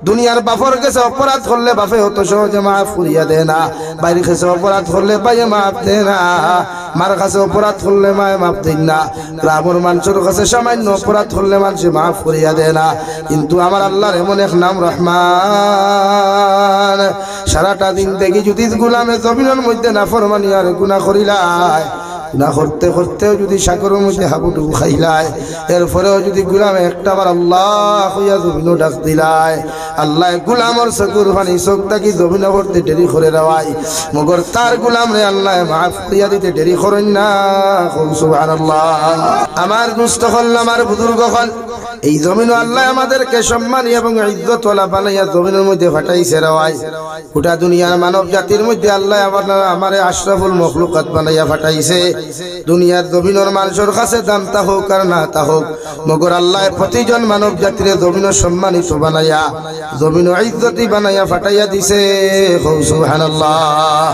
দুনিয়ার বাপর কাছে অপরাধ করলে বাপে অত সহজে মাফ করিয়া দেয় না, বাইরের কাছে অপরাধ করলে বাইরে মাফ দেয় না, মার কাছে অপরাধ করলে মায়ে মাফ দেন না, গ্রামের মানুষের কাছে সামান্য অপরাধ করলে মানুষ মাফ করিয়া দেয় না। কিন্তু আমার আল্লাহর এমন এক নাম রহমান, সারাটা দিন দেখি যদি গোলামে জমিনের মধ্যে নাফরমানি আর গুনাহ করিলাই, গুনাহ করতে করতেও যদি সাগরের মধ্যে হাবুডুবু খাইলাই, এরপরেও যদি গোলামে একটা বার আল্লাহ হইয়া জমিনও ডাক দিলাই, আল্লাহ গোলামর চকুর পানি চোখটা কি জমিন করতে দেরি করে দেওয়াই, মগর তার গোলাম রে আল্লাহ মাফ করিয়া দিতে দেরি করেন না। সুবহানাল্লাহ। আমার দুস্থ হল, আমার বুজুর্গ হল, এই জমিন আল্লাহ আমাদেরকে সম্মানী এবং ইজ্জত ওয়ালা বানাইয়া জমিনের মধ্যে ফাটাইছে রেওয়াই। গোটা দুনিয়ার মানব জাতির মধ্যে আল্লাহ আমারে আশরাফুল মখলুকাত বানাইয়া ফাটাইছে। দুনিয়ার জমিনের মানুষের কাছে দাম তা হোক আর না তা হোক, মগর আল্লাহ প্রতিজন মানব জাতির জমিনের সম্মানিত বানাইয়া জমিন ইজ্জতি বানাইয়া ফাটাইয়া দিছে। সুবহানাল্লাহ।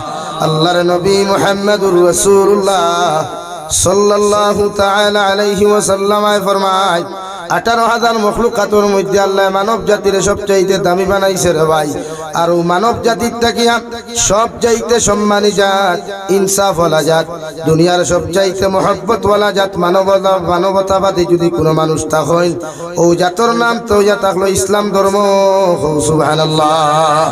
আল্লাহর নবী মুহাম্মদুর রাসূলুল্লাহ সাল্লাল্লাহু তাআলা আলাইহি ওয়াসাল্লাম ফরমায়, 18,000 মখলুকাতের মধ্যে আল্লাহ মানব জাতির সবচাইতে দামি বানাইছে রে ভাই। আর মানব জাতির থাকিয়া সবচাইতে সম্মানী জাত, ইনসাফ ওয়ালা জাত, দুনিয়ার সবচাইতে মহব্বত ওয়ালা জাত, মানবতাবাদী যদি কোনো মানুষ থাকেন, ও জাতর নাম তো ইয়া থাকলো ইসলাম ধর্ম। সুবহানাল্লাহ।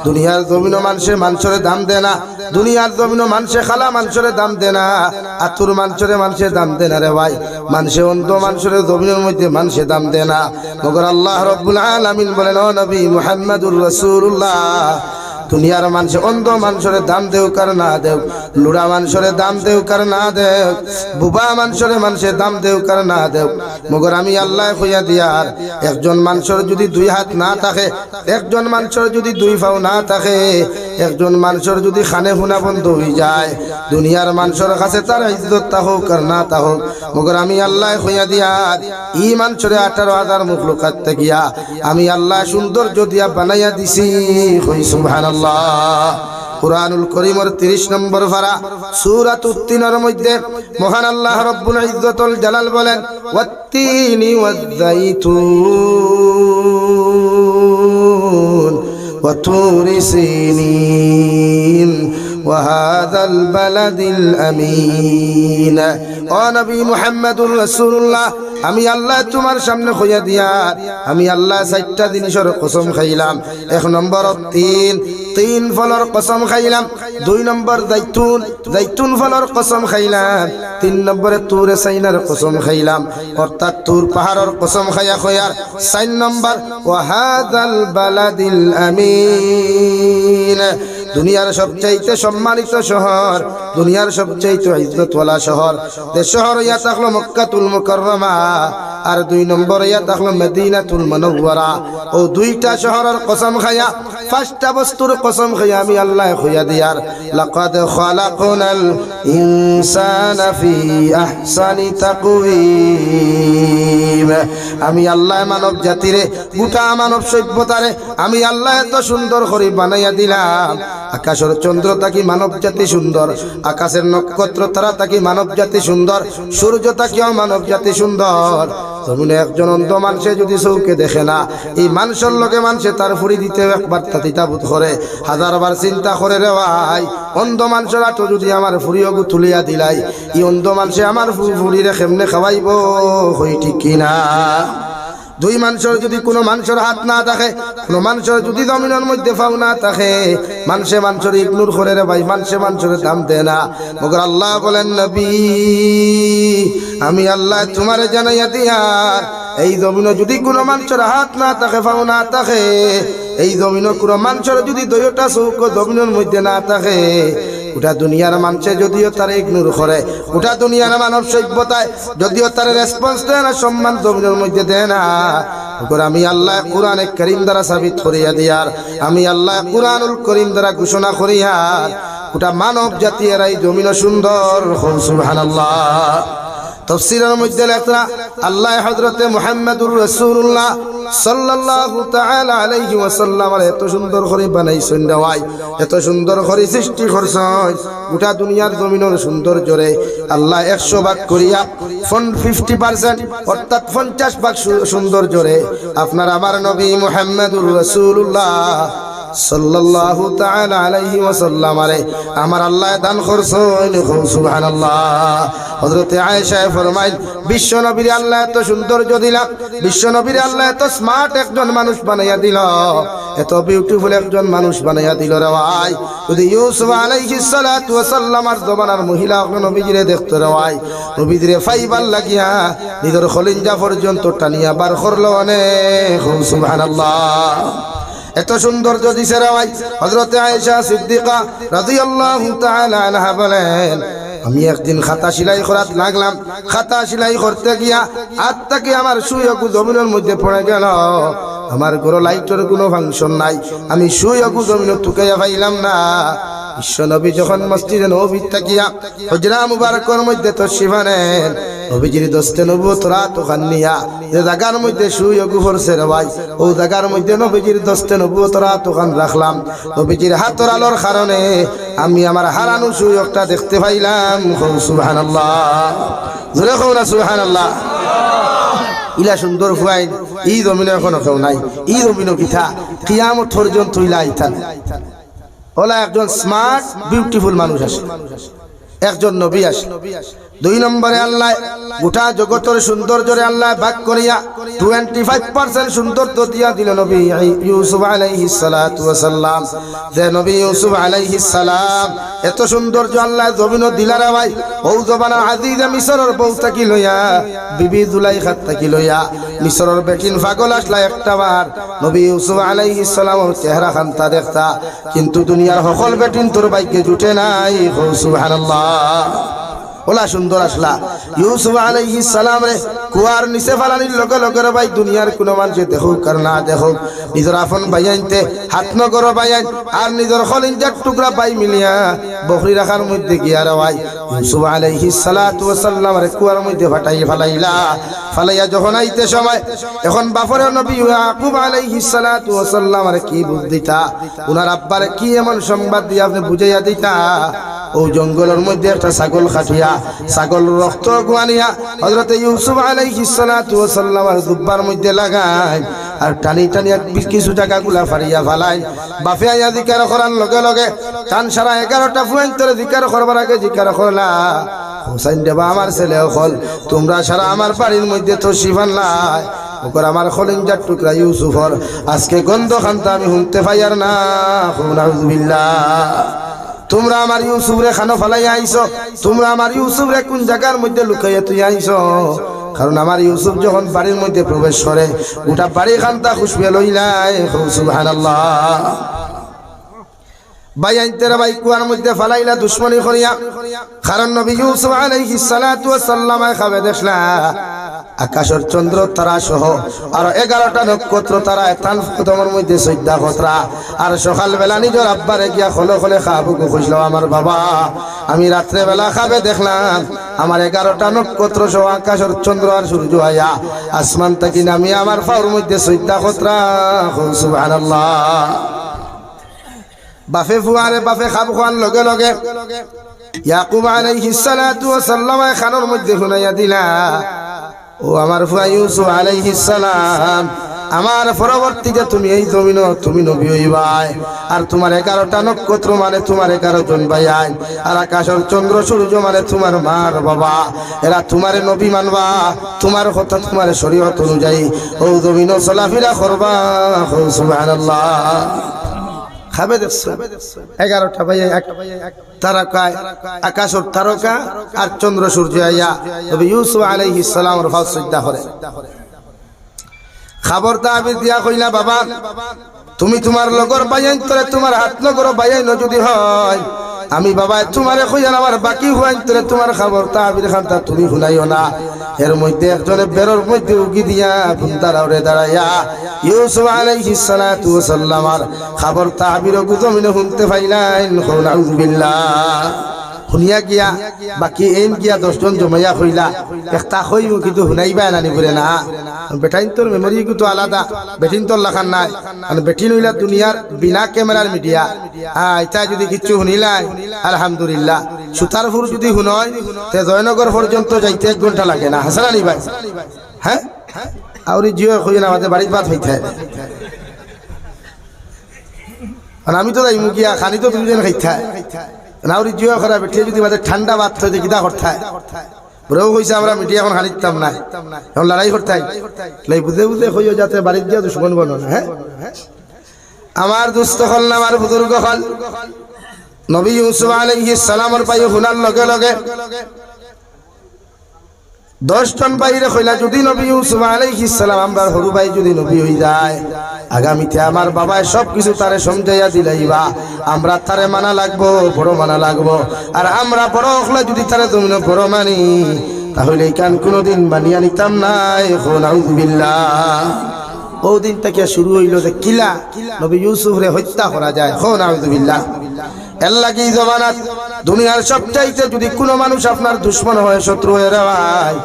দুনিয়ার জমিনও মানুষের মানুষের দাম দেয় না, দুনিয়ার জমিনও মানুষের খালা মানুষের দাম দেয় না, আতুর মানুষের দাম দেয় না রে ভাই। মানুষে অন্ধ মানুষের জমিনের মধ্যে মানুষের দাম দেয় না, মগর আল্লাহ রব্বুল আলামিন বলেন, ও নবী মুহাম্মদুর রাসূলুল্লাহ, দুনিয়ার মানুষে অন্ধ মানুষের দাম দেও কার না দেও, লুড়া মানুষের দাম দেও কার না দেও, বুবা মানুষের দাম দেও কার না দেও, মগর আমি আল্লাহ কইয়া দিয়ার, একজন মানুষের যদি 2 হাত না থাকে, একজন মানুষের যদি 2 পাও না থাকে, একজন মানুষের যদি খানে হুনা বন্ধ হয়ে যায়, দুনিয়ার মানুষের কাছে তার ইজ্জত তা হোক আর না তা হোক, মগর আমি আল্লাহ কইয়া দিয়ার ই মানুষের 18,000 মখলুকাত থাকিয়া আমি আল্লাহ সৌন্দর্য দিয়া বানাইয়া দিছি। সুবহানাল্লাহ। কুরআনুল কারীমের 30 নম্বর পারা সূরাতুত তিনের মধ্যে মহান আল্লাহ রব্বুল ইজ্জতুল জালাল বলেন, ওয়াত-তিনি ওয়াজ-যাইতুন ওয়া তুরি সিনিন ওয়া হাযাল বালাদিল আমিন। ও নবী মুহাম্মদুর রাসূলুল্লাহ, আমি আল্লাহ তোমার সামনে কইয়া দিয়া আমি আল্লাহ 4টা জিনিসের কসম খাইলাম। 1 নম্বর তিন ফলের কসম খাইলাম, 2 নম্বর জাইতুন ফলের কসম খাইলাম, 3 নম্বরে তুরে সাইনার কসম খাইলাম, অর্থাৎ তুর পাহাড়ের কসম খাইয়া 4 নম্বর ওয়া হাযাল বালাদিল আমিন। দুনিয়ার সবচাইতে সম্মানিত শহর, দুনিয়ার সবচাইতে ইজ্জতওয়ালা শহর, যে শহর ইয়া থাকলো মক্কাতুল মুকাররমা, আর 2 নম্বর ইয়া থাকলো মদিনাতুল মুনাওয়ারা। ও 2টা শহরের কসম খাইয়া 5টা বস্তুর কসম খাইয়া আমি আল্লাহ কইয়া দিয়ার, লাকাদ খালাকনাল ইনসানা ফি আহসানি তাকওয়িম। আমি আল্লাহ মানব জাতিরে, গোটা মানব সভ্যতারে আমি আল্লাহ এত সুন্দর করে বানাইয়া দিলাম। আকাশের চন্দ্র তাকি মানব জাতি সুন্দর, আকাশের নক্ষত্র তারা তাকি মানব জাতি সুন্দর, সূর্য তাকিও মানব জাতি সুন্দর। জমিনে একজন অন্ধ মানুষে যদি চৌকে দেখে না, এই মানুষের লোকে মানুষে তার ফুড়ি দিতে একবার তাতিতাবুত করে, 1000বার চিন্তা করে রে ভাই, অন্ধ মানুষের আটো যদি আমার ফুড়িও তুলিয়া দিলাই, এই অন্ধ মানুষে আমার ফুড়িরে কেমনে খাওয়াইব, হই ঠিক কিনা? 2 মানুষের যদি কোনো মানুষের হাত না থাকে, কোনো মানুষের যদি জমিনের মধ্যে পাও না থাকে, মানুষের ইগনোর করে রে ভাই, মানুষের দাম দেয় না। মগর আল্লাহ বলেন, নবী আমি আল্লাহ তোমারে জানাইয়া দিয়ার, এই জমিনে যদি কোনো মানুষের হাত না থাকে, পাও না থাকে, এই জমিনে কোনো মানুষের যদি 2টা চৌক জমিনের মধ্যে না থাকে, গোটা দুনিয়ার মানুষে যদিও তারা ইগনোর করে, গোটা দুনিয়ার মানব সভ্যতায় যদিও তারা রেসপন্স দেয় না, সম্মান জমিনের মধ্যে দেয় না, আমি আল্লাহ কুরআনে কারীম দ্বারা সাবিত করিয়া দিয়ার, আমি আল্লাহ কুরআনুল কারীম দ্বারা ঘোষণা করিয়ার, গোটা মানব জাতি এর এই জমিন সুন্দর। সুবহানাল্লাহ। তাফসীরের মধ্যে লেখা, আল্লাহ হযরতে মুহাম্মদুর রাসূলুল্লাহ সাল্লাল্লাহু তাআলা আলাইহি ওয়াসাল্লাম এত সুন্দর করে বানাইছেন দেওয়াই, এত সুন্দর করে সৃষ্টি করছেন, গোটা দুনিয়ার জমিনের সৌন্দর্যরে আল্লাহ 100 ভাগ করিয়া 50% অর্থাৎ 50 ভাগ সৌন্দর্যরে আপনার আমার নবী মুহাম্মদুর রাসূলুল্লাহ সাল্লাল্লাহু তাআলা আলাইহি ওয়াসাল্লাম আমার আল্লাহ দান করছেন। সুবহানাল্লাহ। হযরত আয়েশা ফরমাইল, বিশ্ব নবীর আল্লাহ এত সৌন্দর্য দিলা, বিশ্ব নবীর আল্লাহ এত স্মার্ট একজন মানুষ বানাইয়া দিল, এত বিউটিফুল একজন মানুষ বানাইয়া দিল রে ভাই। যদি ইউসুফ আলাইহিস সালাতু ওয়া সাল্লামের জমানার মহিলা নবীজিরে দেখতে রে ভাই, নবীজিরে ফাইবার লাগিয়া নিজের খলিঞ্জা পর্যন্ত টানিয়া বার করলো অনেক। সুবহানাল্লাহ। এত সৌন্দর্য দিছে রে ভাই। হযরত আয়েশা সিদ্দিকা রাদিয়াল্লাহু তাআলা আনহা বলেন, আমি একদিন খাতা সেলাই করাত লাগলাম, খাতা সেলাই করতে গিয়া আত্মাকে আমার সুইয়কু জমিনের মধ্যে পড়ে গেল। আমার ঘরে লাইটের কোনো ফাংশন নাই, আমি সুইয়কু জমিনে টুকাইয়া পাইলাম না। বিশ্বনবী যখন মসজিদে নববীতে থাকিয়া হুজরা মুবারকের মধ্যে তশরিফ আনেন, নবীজির দস্তে নবুয়ত রাত খানিয়া যে জায়গার মধ্যে সুইয়কু পড়ছে রে ভাই, ও জায়গার মধ্যে নবীজির দস্তে নবুয়ত রাত খান রাখলাম। নবীজির হাতের আলোর কারণে আমি আমার হারানো সুইয়কটা দেখতে পাইলাম। সুবহানাল্লাহ। জোরে কও না সুবহানাল্লাহ। ইলা সুন্দর খুয়াই এই জমিনে এখনো কেউ নাই। এই জমিন কিথা কিয়ামত পর্যন্ত ইলা আইতান ওলা একজন স্মার্ট বিউটিফুল মানুষ আসে, একজন নবী আসে। 2 নম্বরে আল্লাহ গোটা জগতের সৌন্দর্যরে আল্লাহ ভাগ করিয়া 25% সৌন্দর্য দিয়া দিল নবী ইউসুফ আলাইহিস সালাতু ওয়া সাল্লাম। যে নবী ইউসুফ আলাইহিস সালাম এত সৌন্দর্য আল্লাহ জমিন দিলারে ভাই। ও জবানা আজিজে মিশরের বউ থাকি লইয়া, বিবি জুলাইখাত থাকি লইয়া মিশরের বেটিন পাগল আসলা একটা বার নবী ইউসুফ আলাইহিস সালামের চেহারা খান্তা দেখতা, কিন্তু দুনিয়ার সকল বেটিন তোর বাইকে জুটে নাই। সুবহানাল্লাহ। ওলা সুন্দর আসলা ইউসুফ আলাইহিস সালাম রে কুয়ার নিচে ফালানির লগে লগে ভাই দুনিয়ার কোন মানুষে দেখুক আর না দেখুক, নিজের আপন ভাইয়াইতে হাত নগর ভাইয়াই আর নিজের খলিঞ্জার টুকরা পাই মিলিয়া বকরি রাখার মধ্যে গিয়া রে ভাই ইউসুফ আলাইহিস সালাতু ওয়া সাল্লাম রে কুয়ার মধ্যে ফাটাই ফালাইলা। ফালাইয়া যখন আইতে সময় এখন বাপরে নবী ইয়াকুব আলাইহিস সালাতু ওয়া সাল্লাম রে কি বুঝদিতা, উনার আব্বারে কি এমন সংবাদ দিয়ে আপনি বুঝাইয়া দিতা। ও জঙ্গলের মধ্যে একটা ছাগল খাটিয়া ছাগল রক্ত গুয়ানিয়া হযরত ইউসুফ আলাইহিস সালাতু ওয়া সাল্লামের জুব্বার মধ্যে লাগায় আর টানি টানি কিছু জায়গাগুলা ফারিয়া ফালাই। বাপে আইয়া জিকার করার লগে লগে কান সারা 11টা ফুয়েন্তরে জিকার করবার আগে জিকার করলা, হোসেন দেবা আমার ছেলে হল তোমরা সারা আমার বাড়ির মধ্যে তশরিফ আনলাই, ওকর আমার খলিঞ্জার টুকরা ইউসুফর আজকে গন্ধ খান্তা আমি শুনতে পাই আর না। নাউযুবিল্লাহ। তোমরা আমার ইউসুফ রে খানো ফালাই আইছো, তোমরা আমার ইউসুফ রে কোন জায়গার মধ্যে লুকাইয়া তুই আইছো? কারণ আমার ইউসুফ যখন বাড়ির মধ্যে প্রবেশ করে গোটা বাড়ি খান্তা খুশবে লইলাই। সুবহানাল্লাহ। ভাই আইনতেরা ভাই কুয়ার মধ্যে ফালাইলা দুশ্মনী করিয়া, কারণ নবী ইউসুফ আলাইহিস সালাতু ওয়া সাল্লাম খাবে দেখলা আকাশের চন্দ্র তারা সহ আর 11টা নক্ষত্র তারা এতান কদমের মধ্যে সৈদ্যা খতরা। আর সকালবেলা নিজের আব্বারে গিয়া খলে খলে খাবুকু খুঁজলাম, আমার বাবা আমি রাত্রে বেলা খাবে দেখলাম আমার 11টা নক্ষত্র সহ আকাশের চন্দ্র আর সূর্য আয়া আসমান থেকে নামি আমার পাওয়ার মধ্যে সৈদ্যা খতরা। সুবহানাল্লাহ। বাফে ফুয়ারে বাফে খাব খাওয়ার লগে লগে ইয়াকুব আলাইহিস সালাতু ওয়া সাল্লাম খানোর মধ্যে শুনাইয়া দিলা, ও আমার ফুয়া ইউসুফ আলাইহিস সালাম আমার পরবর্তীতে তুমি এই জমিন তুমি নবী হইবাই, আর তোমার 11টা নক্ষত্র মানে তোমার 11 জন ভাই, আর আকাশের চন্দ্র সূর্য মানে তোমার মার বাবা, এরা তোমারে নবী মানবা, তোমার কথা তোমার শরীয়ত অনুযায়ী ও জমিন চলাফেরা করবা। সুবহানাল্লাহ। খাবে দেখছো 11টা ভাই তারকায় আকাশের তারকা আর চন্দ্র সূর্য আইয়া নবী ইউসুফ আলাইহিস সালামের ফাস সিজদা করে। খবর তাবির দিয়া কইলা, বাবা তুমি তোমার লগর বাইন তোরে তোমার হাত লগর বাইন যদি হয় আমি বাবা তোমারে কইয়া আমার বাকি হইন তোরে তোমার খবর তাবির খানটা তুমি শুনাইও না। এর মধ্যে একজনে বেরোর মধ্যে উগি দিয়া দাঁড়াওরে দাঁড়াইয়া ইউসুফ আলাইহিস সালাতু ওয়া সাল্লামের খবর তাবির জমিনে শুনতে পাইলেন। নাউযুবিল্লাহ। শুনিয়া গিয়া বাকি এন গিয়া 10 জন জমাইয়া কইলা একটা কইব কিন্তু শুনাইবা নানি বলে না বেটাইন তোর মেমোরি কিন্তু আলাদা বেটিন তোর লাখান নাই আর বেটিন হইলা দুনিয়ার বিনা ক্যামেরার মিডিয়া এটা যদি কিছু শুনিলাই আলহামদুলিল্লাহ সুতারপুর যদি শুনয় তে জয়নগর পর্যন্ত যাইতে 1 ঘন্টা লাগে না হাসানি ভাই হ্যাঁ আউরি জিও কই না আমাদের বাড়ির বাত হইতে আর আমি তো যাই মুখিয়া খানি তো তুমি যেন খাইতে নাউরি জিও খারাপ বেটিয়ে যদি আমাদের ঠান্ডা বাত হইতে কিতা করতে বড়ও কইছে আমরা মিডিয়া এখন খানিতাম না এখন লড়াই করতে লাই বুঝে বুঝে কইও যাতে বাড়ির গিয়া দুশ্মন বনো না হ্যাঁ আমার দুস্থ হল না আমার বুজুর্গ হল নবী ইউসুফ আলাইহিস সালামের পায়ে হুনার লগে লগে 10 জন বাইরে কইলা যদি নবী ইউসুফ আলাইহিস সালাম আমার হরু ভাই যদি নবী হই যায় আগামীতে আমার বাবা সব কিছু তারে সমঝাইয়া দিলাইবা আমরা তারে মানা লাগবো বড় মানা লাগবো আর আমরা বড় হলে যদি তারে তুমি বড় মানি তাহলে কান কোনোদিন মানিয়া নিতাম না এখন আউযুবিল্লাহ ও দিন থেকে শুরু হইল যে কিলা নবী ইউসুফ রে হত্যা করা যায় এখন আউযুবিল্লাহ আল্লাহ কি জমানাত দুনিয়ার সবচাইতে যদি কোনো মানুষ আপনার দুশমন হয় শত্রু হয়ে যায়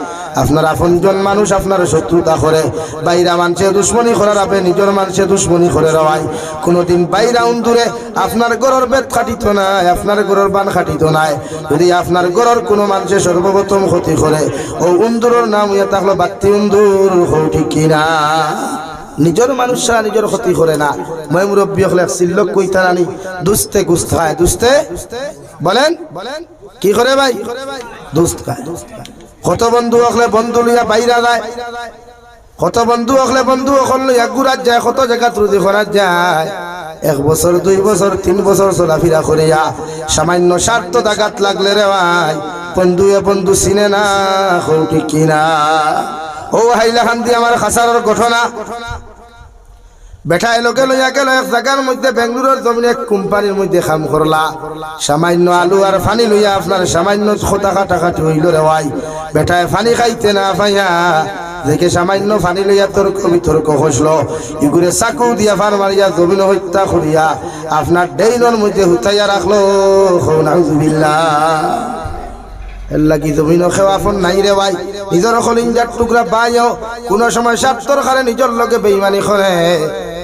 আপনার আপনজন মানুষ আপনার শত্রুতা করে বাইরা মানুষে দুশ্মনী করার আপনি নিজের মানুষে দুশ্মনী করে রওয়াই কোনোদিন বাইরা উন্দুরে আপনার গরর বেদ খাটিত নাই আপনার গরর বান খাটিত নাই যদি আপনার গরর কোনো মানুষে সর্বপ্রথম ক্ষতি করে ও উন্দুরের নাম হইয়া থাকলো বাত্তি উন্দুর হও ঠিক কিনা নিজের মানুষরা নিজের ক্ষতি করে না মই মুরব্বী হলে সিল্লক কইতা নানি দুস্তে গুস্ত খায় দুস্তে বলেন কি করে ভাই দুস্ত খায় কত বন্ধু হলে বন্ধু লইয়া বাইরা যায় কত বন্ধু হলে বন্ধু হল লইয়া ঘুরাত যায় কত জায়গা ত্রুদি করা যায় 1 বছর 2 বছর 3 বছর চলাফেরা করিয়া সামান্য স্বার্থ দাগাত লাগলে রে ভাই বন্ধু বন্ধু চিনে না হও ঠিক কিনা ও হাইলাকান্দি আমার খাসারের ঘটনা বেটা এলোকে লইয়া গেল এক জায়গার মধ্যে বেঙ্গলুরুর জমিনে এক কোম্পানির মধ্যে কাম করলা সামান্য আলু আর পানি লইয়া আপনার সামান্য টাকাটি হইল রে ভাই বেটায় পানি খাইতে না পাইয়া দেখে সামান্য পানি লইয়া বিতর্ক হসলো ইগুরে চাকু দিয়া ফার মারিয়া জমিন হত্যা করিয়া আপনার ডেইনের মধ্যে হুতাইয়া রাখলো নাউযুবিল্লাহ লাগি জমিন খেওয়াফন নাই রে ভাই নিজের খলিঞ্জার টুকরা বাইও কোন সময় স্বার্থর কারণে নিজের লগে বেইমানি করে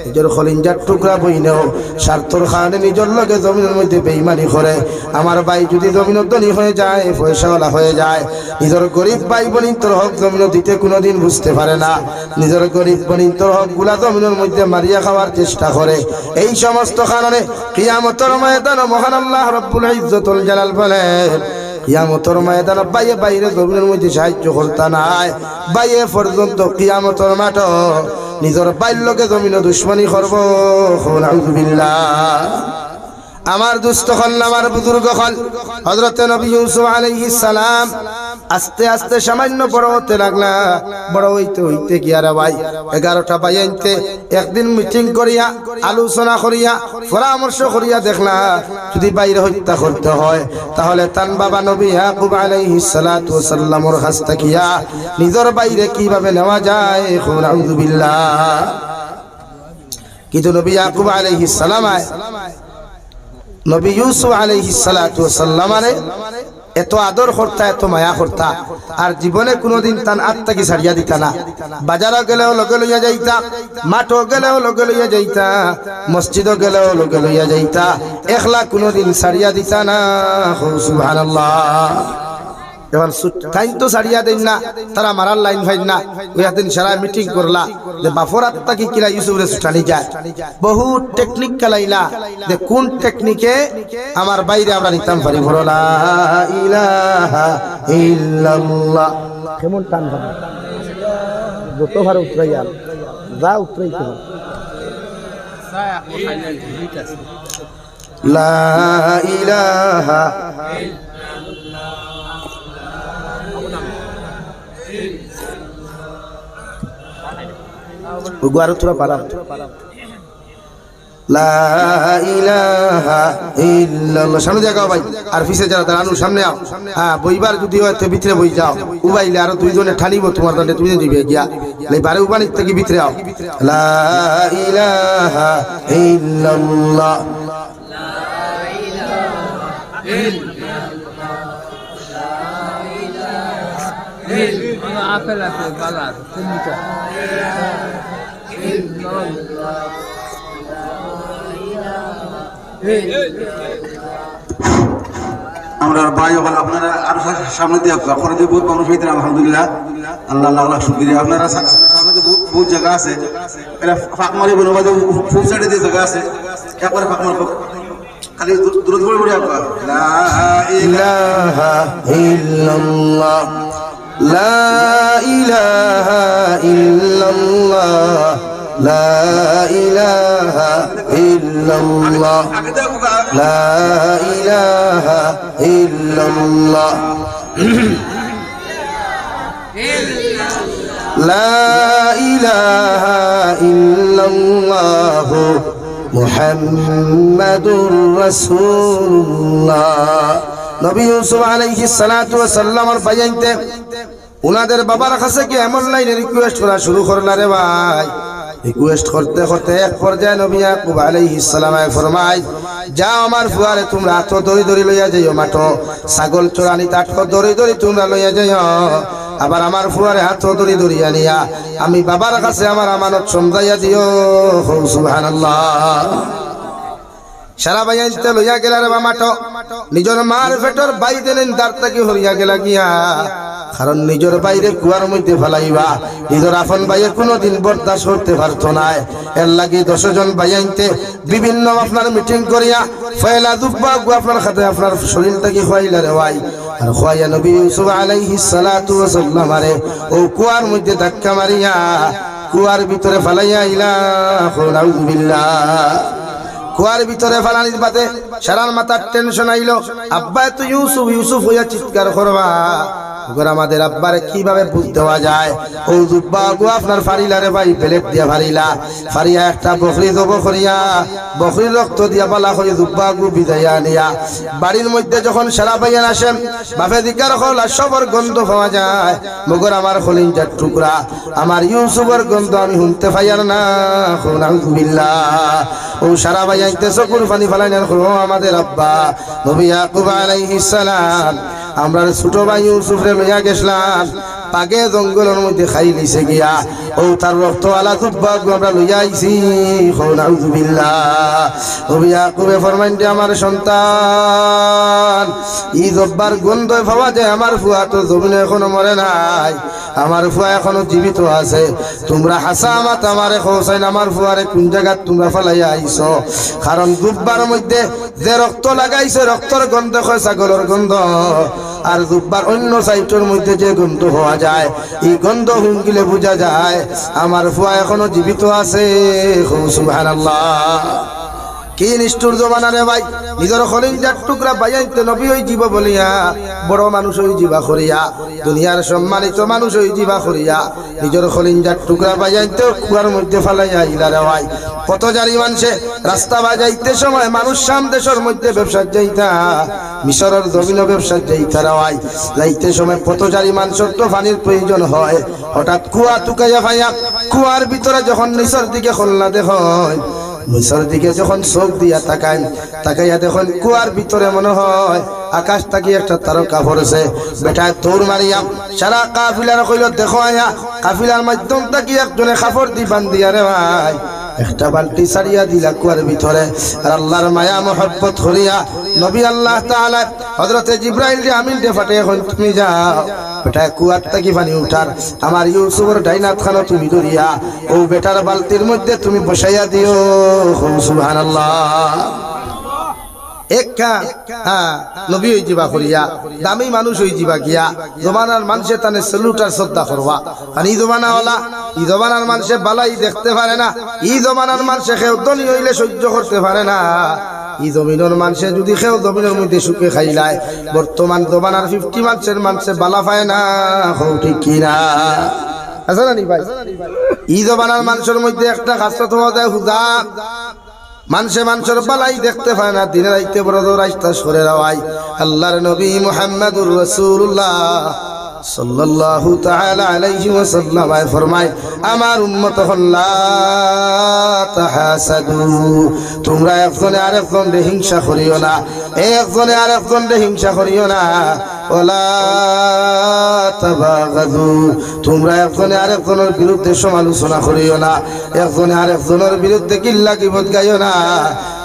নিজের খলিঞ্জার টুকরা বইনেও স্বার্থর কারণে নিজের লগে জমিনের মধ্যে বেইমানি করে আমার ভাই যদি জমিন ধনী হয়ে যায় পয়সাওয়ালা হয়ে যায় নিজের গরিব ভাই বোনিন্তর হক জমিন দিতে কোনোদিন বুঝতে পারে না নিজের গরিব বোনিন্তর হক গুলা জমিনের মধ্যে মারিয়া খাওয়ার চেষ্টা করে এই সমস্ত কারণে কিয়ামতের ময়দানে মহান আল্লাহ রব্বুল ইজ্জতুল জালাল বলেন কিয়ামতের ময়দানে বাইরে বাইরে জমিনের মধ্যে সাহায্য করতে নাই বাইরে পর্যন্ত কিয়ামতের মাঠ নিজের বাল্যকে জমিনে দুশ্মনী করব নাউযুবিল্লাহ আমার দুস্থ হল আমার বুজুর্গ হল হযরত নবী ইউসুফ আলাইহিস সালাম আস্তে আস্তে সামান্য বড় হতে লাগলা বড় হইতে হইতে গিয়া রে ভাই 11টা বাইনতে একদিন মিটিং করিয়া আলোচনা করিয়া পরামর্শ করিয়া দেখলা যদি বাইরে হত্যা করতে হয় তাহলে তান বাবা নবী ইয়াকুব আলাইহিস সালাতু ওয়াস সালামের কাছ থেকে নিজের বাইরে কিভাবে নেওয়া যায় নাউযুবিল্লাহ কিন্তু নবী ইয়াকুব আলাইহিস সালাম নবী ইউসুফ আলাইহিস সালাতু ওয়াস সালামরে এত আদর করতা এত মায়া করতা আর জীবনে কোনোদিন তান আত্মাকে ছাড়িয়া দিতা না বাজারে গেলেও লগে লইয়া যাইতা মাঠও গেলেও লগে লইয়া যাইতা মসজিদও গেলেও লগে লইয়া যাইতা একলা কোনোদিন ছাড়িয়া দিতা না সুবহানাল্লাহ এবার টাইম তো ছাড়িয়া দেন না তারা মারার লাইন ভাই না ওই দিন সারা মিটিং করলা যে বাফর আত্মা কি কিলা ইউসুফরে ছুটানি যায় বহু টেকনিক কালাইলা যে কোন টেকনিকে আমার বাইরে আমরা নিতাম পারি বলো লা ইলাহা ইল্লাল্লাহ কেমন টান হবে যত ভার উতরাইয়া যা উতরাইতে হবে লা ইলাহা গুয়ার তোরা পারা লা ইলাহা ইল্লাল্লাহ সামনে যাও ভাই আর পিছে যারা দাঁড়ানো সামনে আও হ্যাঁ বইবার যদি হয় তো ভিতরে বই যাও উবাইলে আর দুইজনে ঠানিব তোমার দণ্ডে তুমি দিবে গিয়া লাই বারে উবানি থেকে ভিতরে আও লা ইলাহা ইল্লাল্লাহ লা ইলাহা ইল্লাল্লাহ আপেল আছে বালার 3 মিটার আমরা ভাই হল আপনারা আরো সামনে দিয়ে করে দিয়ে বহুত মানুষ হইতেন আলহামদুলিল্লাহ আল্লাহ আল্লাহ আল্লাহ শুকরিয়া আপনারা সামনে দিয়ে বহুত জায়গা আছে এটা ফাঁক মারি বনবাদে ফুল সাইডে দিয়ে জায়গা আছে একবারে ফাঁক মারবো খালি দূরে দূরে পড়ে আপনার লা ইলাহা ইল্লাল্লাহ লা ইলাহা ইল্লাল্লাহ লা ইলাহা ইল্লাল্লাহ লা ইলাহা ইল্লাল্লাহ লা ইলাহা ইল্লাল্লাহ মুহাম্মাদুর রাসূলুল্লাহ নবী ইউসুফ আলাইহিস সালাতু ওয়াস সালামের বাইনতে উনাদের বাবার কাছে কি এমন লাইনে রিকোয়েস্ট করা শুরু করলা রে ভাই রিকোয়েস্ট করতে করতে এক পর্যায়ে নবী ইয়াকুব আলাইহিস সালামে ফরমায় যাও আমার ফুয়ারে তোমরা হাত ধরি ধরি লইয়া যাইও মাঠো ছাগল চোরানি তাট ধরি ধরি তোমরা লইয়া যাইও আবার আমার ফুয়ারে হাত ধরি ধরি আনিয়া আমি বাবার কাছে আমার আমানত সমঝাইয়া দিও সুবহানাল্লাহ সারা বাইতে লইয়া গেলা রে মাঠো নিজের মার পেটর বাই দিলেন দাঁত থেকে হরিয়া গেলা গিয়া কারণ নিজের বাইরে কুয়ার মধ্যে ফেলাইবা নিজের আপন ভাইয়ে কোনোদিন বরদাস্ত করতে পারতো না এর লাগি 10 জন ভাই আনতে বিভিন্ন আপনার মিটিং করিয়া ফয়লা দুব্বা আপনার খাতে আপনার শরীর থেকে খোয়াইলা রে ভাই আর খোয়াইয়া নবী ইউসুফ আলাইহিস সালাতু ওয়াস সালাম আরে ও কুয়ার মধ্যে ধাক্কা মারিয়া কুয়ার ভিতরে ফেলাইয়া ইলা নাউযু বিল্লাহ কুয়ার ভিতরে ফালানির বাদে সারার মাথার টেনশন আইলো আব্বা তো ইউসুফ ইউসুফ হইয়া চিৎকার করবা ওগর আমাদের আব্বারে কিভাবে বুঝ দেওয়া যায় ও জুব্বা গো আপনার ফারিলারে ভাই প্লেট দিয়া ফারিলা ফারিয়া একটা বকরি দেব করিয়া বকরির রক্ত দিয়া বালা করে জুব্বা গো বিদায়া নিয়া বাড়ির মধ্যে যখন সারা ভাইয়ান আসেন বাপে দিকার হল আর সবর গন্ধ পাওয়া যায় মগর আমার খলিঞ্জার টুকরা আমার ইউসুফের গন্ধ আমি শুনতে পাইয়ার না নাউযুবিল্লাহ ও সারা ভাইয়াইতে চকুর পানি ফালাইনার আমাদের আব্বা নবী ইয়াকুব আলাইহিস সালাম আমরা ছোট ভাই ইউসুফরে লইয়া গেছলাম পাগে জঙ্গলের মধ্যে খাই লিছে গিয়া ও তার রক্ত আলা জুব্বা আমরা লইয়া আইছি নাউযুবিল্লাহ নবী ইয়াকুবে ফরমাইন যে আমার সন্তান ই জব্বার গন্ধ পাওয়া যায় আমার ফুয়া তো জমিনে এখনো মরে নাই আমার ফুয়া এখনো জীবিত আছে তোমরা হাসামাত আমারে খোসাইন আমার ফুয়ারে কোন জায়গা তোমরা ফালাইয়া আইছো কারণ জুব্বার মধ্যে যে রক্ত লাগাইছে রক্তর গন্ধ হয় ছাগলের গন্ধ আর জুব্বার অন্য সাইটের মধ্যে যে গন্ধ হওয়া যায় এই গন্ধ হুঙ্গিলে বোঝা যায় আমার ফুয়া এখনো জীবিত আছে সুবহানাল্লাহ কি নিষ্ঠুর জমানা রে ভাই নিজের খলিঞ্জার টুকরা বাইয়াইতে নবী হই জীব বলিয়া বড় মানুষ হই জীবা করিয়া দুনিয়ার সম্মানিত মানুষ হই জীবা করিয়া নিজের খলিঞ্জার টুকরা বাইয়াইতে কুয়ার মধ্যে ফালাইয়া ইলা রে ভাই কত জারি মানুষে রাস্তা বাজাইতে সময় মানুষ সাম দেশের মধ্যে ব্যবসা যাইতা মিশরের জমিন ব্যবসা যাইতা রে ভাই যাইতে সময় কত জারি মানুষের তো পানির প্রয়োজন হয় হঠাৎ কুয়া টুকাইয়া ভাইয়া কুয়ার ভিতরে যখন নিচের দিকে খোলনা দেখেন নিচের দিকে যখন চোখ দিয়া তাকাইয়া দেখুন কুয়ার ভিতরে মনে হয় আকাশ থাকি একটা তারকা পড়েছে বেটা দৌড় মারিয়া সারা কাফিলার কইল দেখো আয়া কাফিলার মাধ্যম থাকি একজনে কাপড় দি বান্ধিয়া রে ভাই একটা বালতি সারিয়া দিলা কুয়ার ভিতরে আর আল্লাহর মায়া মহব্বত করিয়া নবী আল্লাহ তাআলা হযরতে জিবরাইল রে আমিন দে ফাটে এখন তুমি যাও বেটা কুয়ার থেকে পানি উঠার আমার ইউসুফের ডাইনাত খানো তুমি ধরিয়া ও বেটার বালতির মধ্যে তুমি বসাইয়া দিও সুবহানাল্লাহ একা হ্যাঁ নবী হই যাবা করিয়া দামি মানুষ হই যাবা গিয়া জমানার মানুষে তানে সেলুট আর শ্রদ্ধা করবা আর এই জমানা হলা এই জমানার মানুষে বালাই দেখতে পারে না এই জমানার মানুষে কেউ ধনী হইলে সহ্য করতে পারে না এই জমিনের মানুষে যদি কেউ জমিনের মধ্যে সুখে খাইলায় বর্তমান জমানার 50 মানুষে বালা পায় না ঠিক কিনা আছে না নি ভাই এই জমানার মানুষের মধ্যে একটা খাসলত হওয়া যায় হুদা মানুষের বালাই দেখতে পায় না দিনে রাইতে বড় রাস্তা সরে রাওয়াই আল্লাহর নবী মুহাম্মদুর রাসূলুল্লাহ সাল্লাল্লাহু তাআলা আলাইহি ওয়াসাল্লাম ফরমায় আমার উম্মত হল লা তাহাসাদু তোমরা একজনে আরেকজনের হিংসা করিও না একজনে আরেকজনের হিংসা করিও না ওয়ালা তাবাগাদু তোমরা একজনে আরেকজনের বিরুদ্ধে সমালোচনা করিও না একজনে আরেকজনের বিরুদ্ধে কিল্লা কিবত গাইও না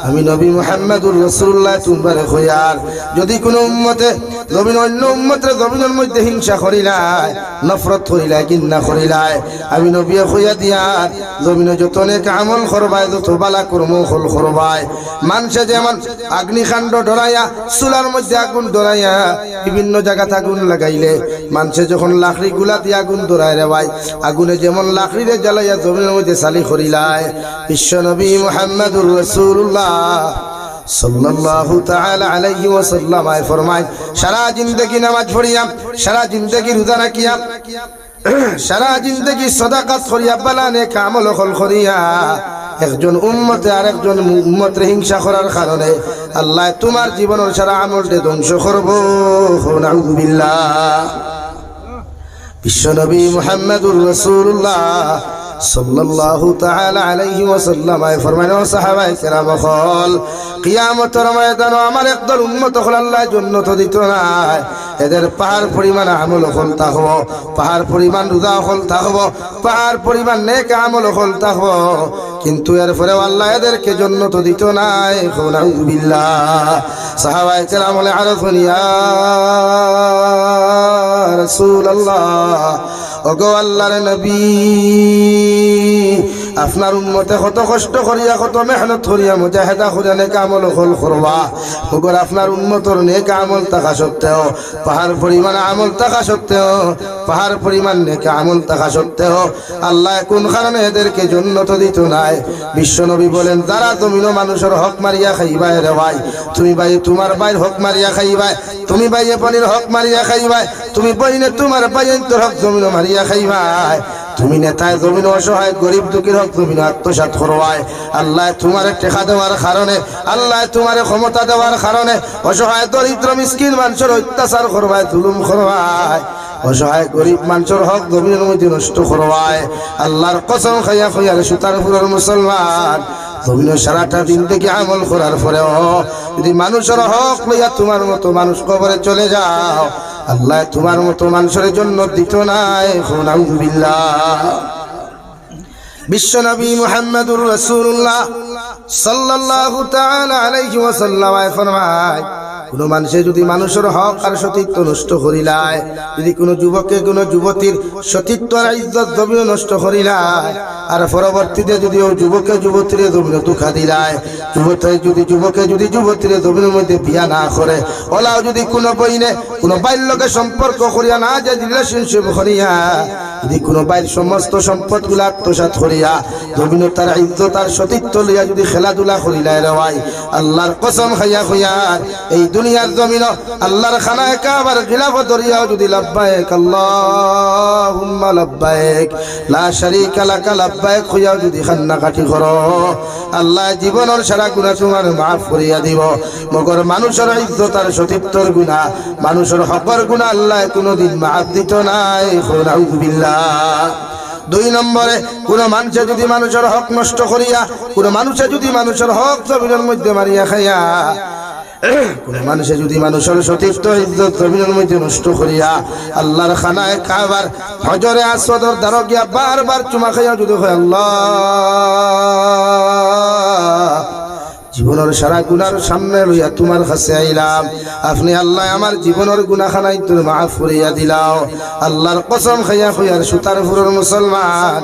আমি নবী মুহাম্মদুর রাসূলুল্লাহ তোমারে কইয়ার যদি কোনো উম্মতে জমিন অন্য উম্মতের জমিনের মধ্যে হিংসা করিলাই নফরত করিলাই ঘৃণা করিলাই আমি নবী কইয়া দিয়ার জমিনে যত নেক আমল করবাই যত বালা কর্ম হল করবাই মানুষে যেমন অগ্নিকাণ্ড ডরাইয়া চুলার মধ্যে আগুন ডরাইয়া বিভিন্ন জায়গাতে আগুন লাগাইলে মানুষে যখন লাকড়ি গুলা দিয়ে আগুন ডরায় রে ভাই আগুনে যেমন লাকড়িরে জ্বালাইয়া জমিনের মধ্যে চালি করিলাই বিশ্ব নবী মুহাম্মদুর রাসূলুল্লাহ সাল্লাল্লাহু তাআলা আলাইহি ওয়াসাল্লাম ফরমায় সারা জিন্দেগি নামাজ পড়িয়া সারা জিন্দেগি রোজা রাখিয়া সারা জিন্দেগি সাদাকাত করিয়া বালা নেক আমল করিয়া একজন উম্মতে আরেকজন উম্মতের হিংসা করার কারণে আল্লাহ তোমার জীবনের সারা আমলকে ধ্বংস করব নাউযুবিল্লাহ বিশ্বনবী মুহাম্মদুর রাসূলুল্লাহ সাল্লাল্লাহু তাআলা আলাইহি ওয়াসাল্লাম ফরমায় ও সাহাবায়ে কেরাম হল কিয়ামতের ময়দানে আমার একদল উম্মত হল আল্লাহ জান্নাত দিত না এদের পাহাড় পরিমাণ আমল হল তাহব পাহাড় পরিমাণ রোজা হল তাহব পাহাড় পরিমাণ নেক আমল হল তাহব কিন্তু এরপরে আল্লাহ এদেরকে জান্নাত দিত না নাউযুবিল্লাহ সাহাবায়ে কেরাম বলে আরফুনি ইয়া রাসূলুল্লাহ ওগো আল্লাহর নবী আপনার উম্মতে কত কষ্ট করিয়া কত মেহনত করিয়া মুজাহিদা করিয়া নেক আমল হল করবা ওগর আপনার উম্মতর নেক আমল থাকা সত্ত্বেও পাহাড় পরিমাণ আমল থাকা সত্ত্বেও পাহাড় পরিমাণ নেক আমল থাকা সত্ত্বেও আল্লাহ কোন কারণে এদেরকে জান্নাত দিত নাই বিশ্বনবী বলেন যারা জমিন মানুষের হক মারিয়া খাইবাই রে ভাই তুমি ভাই তোমার ভাইয়ের হক মারিয়া খাইবাই তুমি ভাইয়ে পানির হক মারিয়া খাইবাই তুমি বইনে তোমার ভাইয়ের তোর হক জমিন মারিয়া খাইবাই তুমি নেতায় জমিন অসহায় গরিব দুঃখীর হক জমিন আত্মসাৎ করবায় আল্লাহ তোমার টেকা দেওয়ার কারণে আল্লাহ তোমার ক্ষমতা দেওয়ার কারণে অসহায় দরিদ্র মিসকিন মানুষের অত্যাচার করবায় জুলুম করবায় অসহায় গরিব মানুষের হক জমিনের মধ্যে নষ্ট করবায় আল্লাহর কসম খাইয়া খাইয়া সুতারপুরের মুসলমান জমিনের সারাটা দিন থেকে আমল করার পরেও যদি মানুষের হক লইয়া তোমার মতো মানুষ কবরে চলে যাও আল্লাহ তোমার মতো মানুষের জন্য দিত নাই নাউযুবিল্লাহ বিশ্বনবী মুহাম্মদুর রাসূলুল্লাহ সাল্লাল্লাহু তাআলা আলাইহি ওয়াসাল্লাম ফরমায় কোন মানুষে যদি মানুষের হক আর সতীত্ব নষ্ট করিলায় যদি কোনো যুবকে কোনো যুবতীর সতীত্ব আর ইজ্জত জমিন নষ্ট করিলায় আর পরবর্তীতে যদি ও যুবকে যুবতীর জমিন দুঃখা দিলায় যুবকে যদি যুবতীর জমিনের মধ্যে বিয়া না করে ওলাও যদি কোনো বইনে কোনো বাইর লোকে সম্পর্ক করিয়া না যে রিলেশনশিপ করিয়া যদি কোনো বাইর সমস্ত সম্পদ গুলা আত্মসাৎ করিয়া জমিন তার ইজ্জত আর সতীত্ব লইয়া যদি খেলাধুলা করিলায় রে ভাই আল্লাহর কসম খাইয়া খাইয়ার এই দুনিয়ার জমিন আল্লাহর খানায় কাবার গিলাফ দরিয়াও যদি লাব্বাইক আল্লাহুম্মা লাব্বাইক লা শারীকা লাকা লাব্বাইক হইয়াও যদি কান্নাকাটি করো আল্লাহ জীবনের সারা গুনাহ তোমার মাফ করিয়া দিব মগর মানুষের ইজ্জত আর সতীত্বর গুনাহ মানুষের হকর গুনাহ আল্লাহ কোনোদিন মাফ দিত নাই নাউযুবিল্লাহ দুই নম্বরে কোন মানুষে যদি মানুষের হক নষ্ট করিয়া কোন মানুষে যদি মানুষের হক জমিনের মধ্যে মারিয়া খাইয়া কোন মানুষে যদি মানুষের সতীত্ব ইজ্জত জমিনের মধ্যে নষ্ট করিয়া আল্লাহর খানায় কাবার হজরে আসওয়াদের দ্বারা গিয়া বারবার চুমা খাইয়া যদি হয় আল্লাহ জীবনের সারা গুনার সামনে লইয়া তোমার কাছে আইলাম আপনি আল্লাহ আমার জীবনের গুনাহখানাই তুমি মাফ করিয়া দিলাও আল্লাহর কসম খাইয়া খাইয়ার সুতারপুরের মুসলমান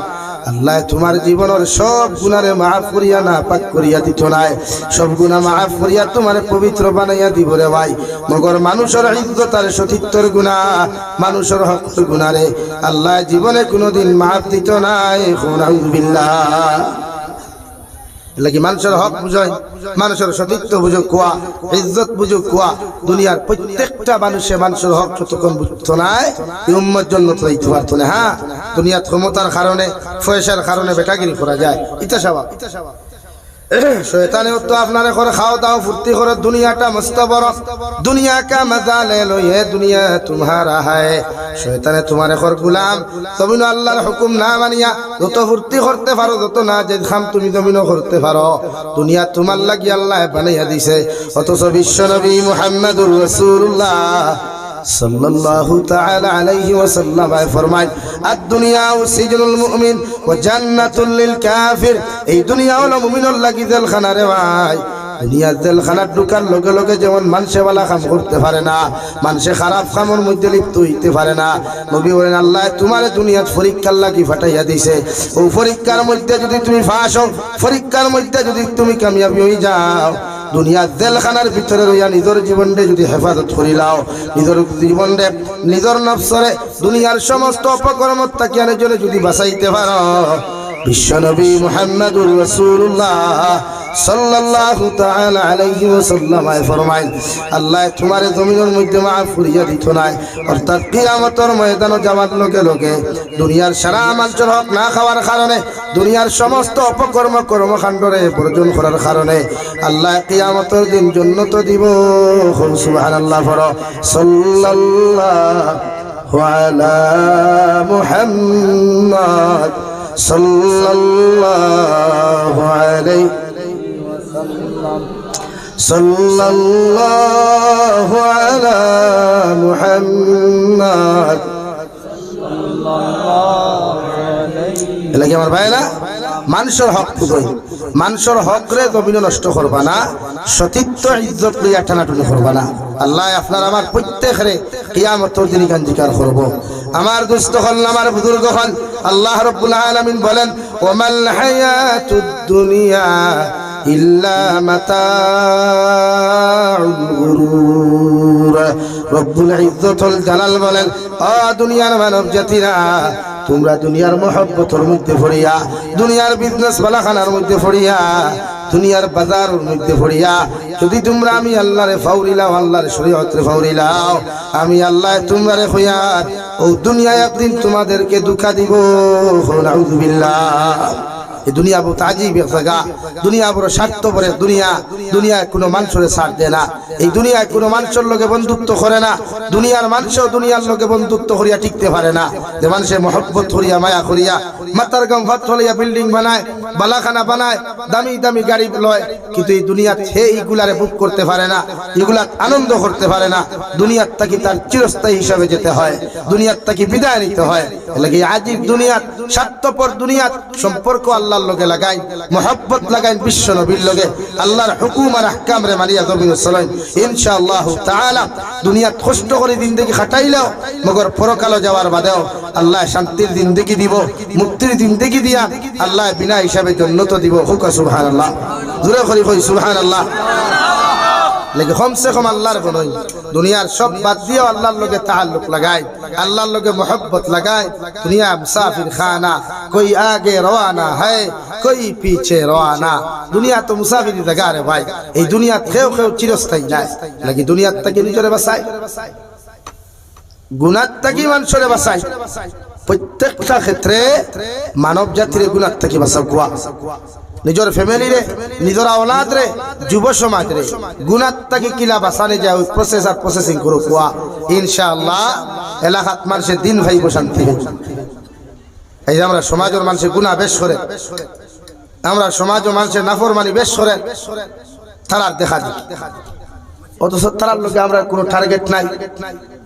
আল্লাহ তোমার জীবনের সব গুনারে মাফ করিয়া না পাক করিয়া দিত নাই সব গুনাহ মাফ করিয়া তোমার পবিত্র বানাইয়া দিব রে ভাই মগর মানুষের ইজ্জত আর সতীত্বর গুনাহ মানুষের হকের গুনারে আল্লাহ জীবনে কোনোদিন মাফ দিত নাই নাউযুবিল্লাহ লাগি মানুষের হক বুঝায় মানুষের সতীত্ব বুঝো কোয়া ইজ্জত বুঝো কোয়া দুনিয়ার প্রত্যেকটা মানুষের হক যতক্ষণ বুঝতো নাই উম্মত জন্য তো দিতে পারতো না হ্যাঁ দুনিয়ার ক্ষমতার কারণে পয়সার কারণে বেটাগিরি করা যায় এটা স্বাভাবিক শয়তানেও তো আপনারে করে খাওয়া দাও ফুর্তি করে দুনিয়াটা মস্ত বড় দুনিয়া কা মজা লে লো ये दुनिया तुम्हारा है শয়তানে তোমার এখন গোলাম তুমি আল্লাহর হুকুম না মানিয়া যত ফুর্তি করতে পারো যত না যে খাম তুমি জমিনও করতে পারো দুনিয়া তোমার লাগি আল্লাহ বানাইয়া দিছে অথচ বিশ্ব নবী মুহাম্মদুর রাসূলুল্লাহ সাল্লাল্লাহু তাআলা আলাইহি ওয়াসাল্লাম ফরমায় আদ-দুনিয়া সিজনুল মুমিন ওয়া জান্নাতুল লিল কাফির এই দুনিয়া হলো মুমিনের লাগি জেলখানা রে ভাই দুনিয়া জেলখানা ঢুকার লগে লগে যেমন মানুষে ভালো কাম করতে পারে না মানুষে খারাপ কামের মধ্যে লিপ্ত হইতে পারে না নবী বলেন আল্লাহ তোমার দুনিয়ার পরীক্ষার লাগি ফাটাইয়া দিছে ও পরীক্ষার মধ্যে যদি তুমি পাস হও পরীক্ষার মধ্যে যদি তুমি কামিয়াবি হয়ে যাও দুনিয়ার জেলখানার ভিতরে রইয়া নিজের জীবনকে যদি হেফাজত করি লাও নিজের জীবনকে নিজের নফসরে দুনিয়ার সমস্ত অপকর্ম তাকিয়া নিজরে যদি বাঁচাইতে পারো বিশ্বনবী মুহাম্মদুর রাসূলুল্লাহ সাল্লাল্লাহু তাআলা আলাইহি ওয়াসাল্লাম ফরমায় আল্লাহ তোমার জমিনের মধ্যে মাফ করিয়া দিত নাই অর্থাৎ কিয়ামতের ময়দানে যাওয়ার লগে লগে দুনিয়ার সারা মানুষের হক না খাওয়ার কারণে দুনিয়ার সমস্ত অপকর্ম কর্মকাণ্ডরে বর্জন করার কারণে আল্লাহ কিয়ামতের দিন জান্নাত দিব সুবহানাল্লাহ পড়ো সাল্লাল্লাহু আলা মুহাম্মদ সাল্লাল্লাহু আলাইহি সাল্লাল্লাহু আলা মুহাম্মদ এলাকি আমার ভাইরা মানুষের হক কই মানুষের হক রে জমিনে নষ্ট করবা না সতীত্ব ইজ্জত লইয়া টানাটুনি করবা না আল্লাহ আপনার আমার প্রত্যেকরে কিয়ামতের দিন গাঞ্জিকার করব আমার দুস্থ হল আমার বুজুর্গ হল আল্লাহ রাব্বুল আলামিন বলেন ওয়ামাল হায়াতুদ দুনিয়া ইল্লা মাতাউল গুরুর রব্বুল ইজ্জতুল জালাল বলেন ও দুনিয়ার মানব জাতিরা তোমরা দুনিয়ার মহব্বতের মধ্যে পড়িয়া দুনিয়ার বিজনেস বালাখানার মধ্যে পড়িয়া দুনিয়ার বাজারের মধ্যে পড়িয়া যদি তোমরা আমি আল্লাহরে ফাউরিলাও আল্লাহর শরীয়তরে ফাউরিলাও আমি আল্লাহ তোমরারে কইয়ার ও দুনিয়া একদিন তোমাদেরকে দুঃখা দিব নাউযুবিল্লাহ এই দুনিয়া বহুত আজীব এক জায়গা দুনিয়া বড় স্বার্থপরের দুনিয়া দুনিয়ায় কোনো মানুষের সাথ দেয় না এই দুনিয়ায় কোনো মানুষের লোকে বন্ধুত্ব করে না দুনিয়ার মানুষও দুনিয়ার লোকে বন্ধুত্ব করিয়া টিকতে পারে না যে মানুষের মহব্বত করিয়া মায়া করিয়া মাতার গাম ভাত ফলিয়া বিল্ডিং বানায় বালাখানা বানায় দামি দামি গাড়ি লয় কিন্তু এই দুনিয়াত সে এইগুলারে বুক করতে পারে না এগুলা আনন্দ করতে পারে না দুনিয়ার তাকে তার চিরস্থায়ী হিসাবে যেতে হয় দুনিয়ার তাকে বিদায় নিতে হয় এলাকি আজীব দুনিয়াত স্বার্থপর দুনিয়াত সম্পর্ক আল্লাহর লগে লাগাই মোহাব্বত লাগাই বিশ্ব নবীর লগে আল্লাহর হুকুম আর আহকাম রে মানিয়া জমিন চলেন ইনশাআল্লাহ তাআলা দুনিয়াত কষ্ট করে জিন্দেগি কাটাইলেও মগর পরকালে যাওয়ার বাদেও আল্লাহ শান্তির জিন্দেগি দিব মুক্তির জিন্দেগি দিয়া আল্লাহ বিনা হিসাবে জান্নাত দিব হুকা সুবহানাল্লাহ জোরে করে কই সুবহানাল্লাহ लेकिन कम से कम अल्लाहर बनोई दुनियार सब बात दियो अल्लाहर लोगे ताल्लुक लगाए अल्लाहर लोगे मोहब्बत लगाए दुनिया मुसाफिर खाना कोई आगे रवाना है कोई पीछे रवाना दुनिया तो मुसाफिर जगह रे भाई ये दुनिया खेव खेव चिरस्थायी जाए लेकिन दुनिया तक निजरे बसाई गुनाह तक मानुषरे बसाई प्रत्येकटा क्षेत्रे मानव जातिर गुनाह तक बसाकुआ নিজের ফ্যামিলি রে নিজের আওলাদ রে যুব সমাজ রে গুনাহ থেকে কিলা বাঁচানে যায় প্রসেস আর প্রসেসিং করো কোয়া ইনশাআল্লাহ এলাকাত মানুষের দিন ভাই শান্তি এই যে আমরা সমাজের মানুষের গুনাহ বেশ করে আমরা সমাজ ও মানুষের নাফরমানি বেশ করে তারার দেখা দিই অথচ তারার লোকে আমরা কোনো টার্গেট নাই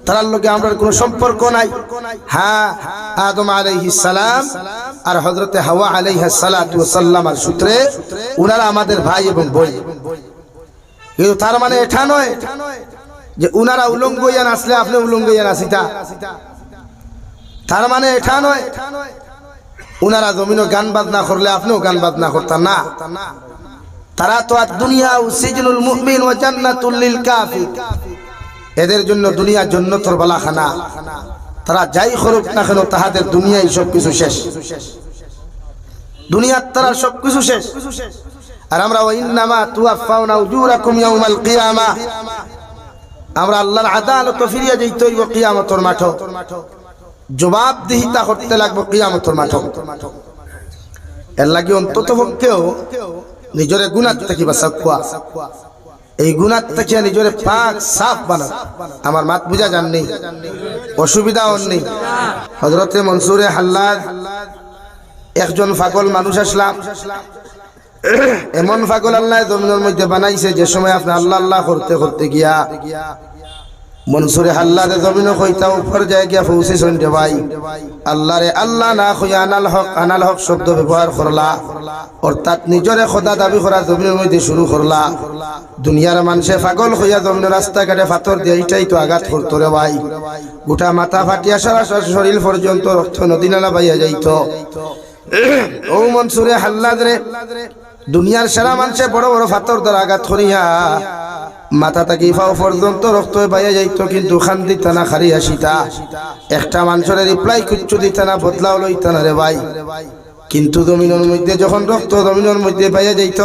তারার লোকে আমরা কোনো সম্পর্ক নাই হ্যাঁ আদম আলাইহিস সালাম আর হযরতে হাওয়া আলাইহিস সালাতু ওয়াস সালামের সূত্রে উনারা আমাদের ভাই এবং বোন কিন্তু তার মানে এটা নয় যে উনারা উলঙ্গ হইয়া আসলে আপনি উলঙ্গ হইয়া আসিতা তার মানে এটা নয় উনারা জমিনও গান বাজনা করলে আপনিও গান বাজনা করতেন না তারা তো আর দুনিয়া সিজনুল মুমিন ওয়া জান্নাতুল লিল কাফির এদের জন্য দুনিয়া জান্নাতের বালাখানা তারা যাই করুক না কেন তাহাদের দুনিয়ায় সবকিছু শেষ দুনিয়ার তারা সবকিছু শেষ আর আমরা ওয়া ইন্নামা তুওয়াফাউনা উজুরাকুম ইয়াউমাল কিয়ামা আমরা আল্লাহর আদালত ফিরিয়ে যাইতে হইব কিয়ামতের মাঠে জবাবদিহিতা করতে লাগবে কিয়ামতের মাঠে এর লাগি অন্তত পক্ষেও নিজরে গুনাহ থেকে বাঁচাকুয়া এই গুনাহ থেকে নিজরে পাক সাফ বানা আমার মাত বুঝা জান নেই অসুবিধা হন নেই হযরতে মনসুরে হাল্লাদ একজন পাগল মানুষ আসলাম এমন পাগল আল্লাহ জমিনের মধ্যে বানাইছে যে সময় আপনি আল্লাহ আল্লাহ করতে করতে গিয়া মনসুরে হাল্লাদে জমিনে কইতা উপর যায় গিয়া পৌঁছেছেন রে ভাই আল্লাহ রে আল্লাহ না কইয়া আনাল হক শব্দ ব্যবহার করলা অর্থাৎ নিজরে খোদা দাবি করা জমিনের মধ্যে শুরু করলা দুনিয়ার মানুষে পাগল হইয়া জমিনের রাস্তাঘাটে পাথর দিয়ে এইটাই তো আঘাত করতো রে ভাই গোটা মাথা ফাটিয়া সারা শরীর পর্যন্ত রক্ত নদী নালা বাইয়া যাইত ও মনসুরে হাল্লাদ রে দুনিয়ার সারা মানুষে বড় বড় পাথর দ্বারা আঘাত করিয়া মাথা থাকি ফাও পর্যন্ত রক্ত বাইয়া যাইত কিন্তু খান দিত না খারি আসিতা একটা মানুষের রিপ্লাই কুচ্ছু দিত না বদলাও লইত না রে ভাই কিন্তু জমিনের মধ্যে যখন রক্ত জমিনের মধ্যে বাইয়া যাইত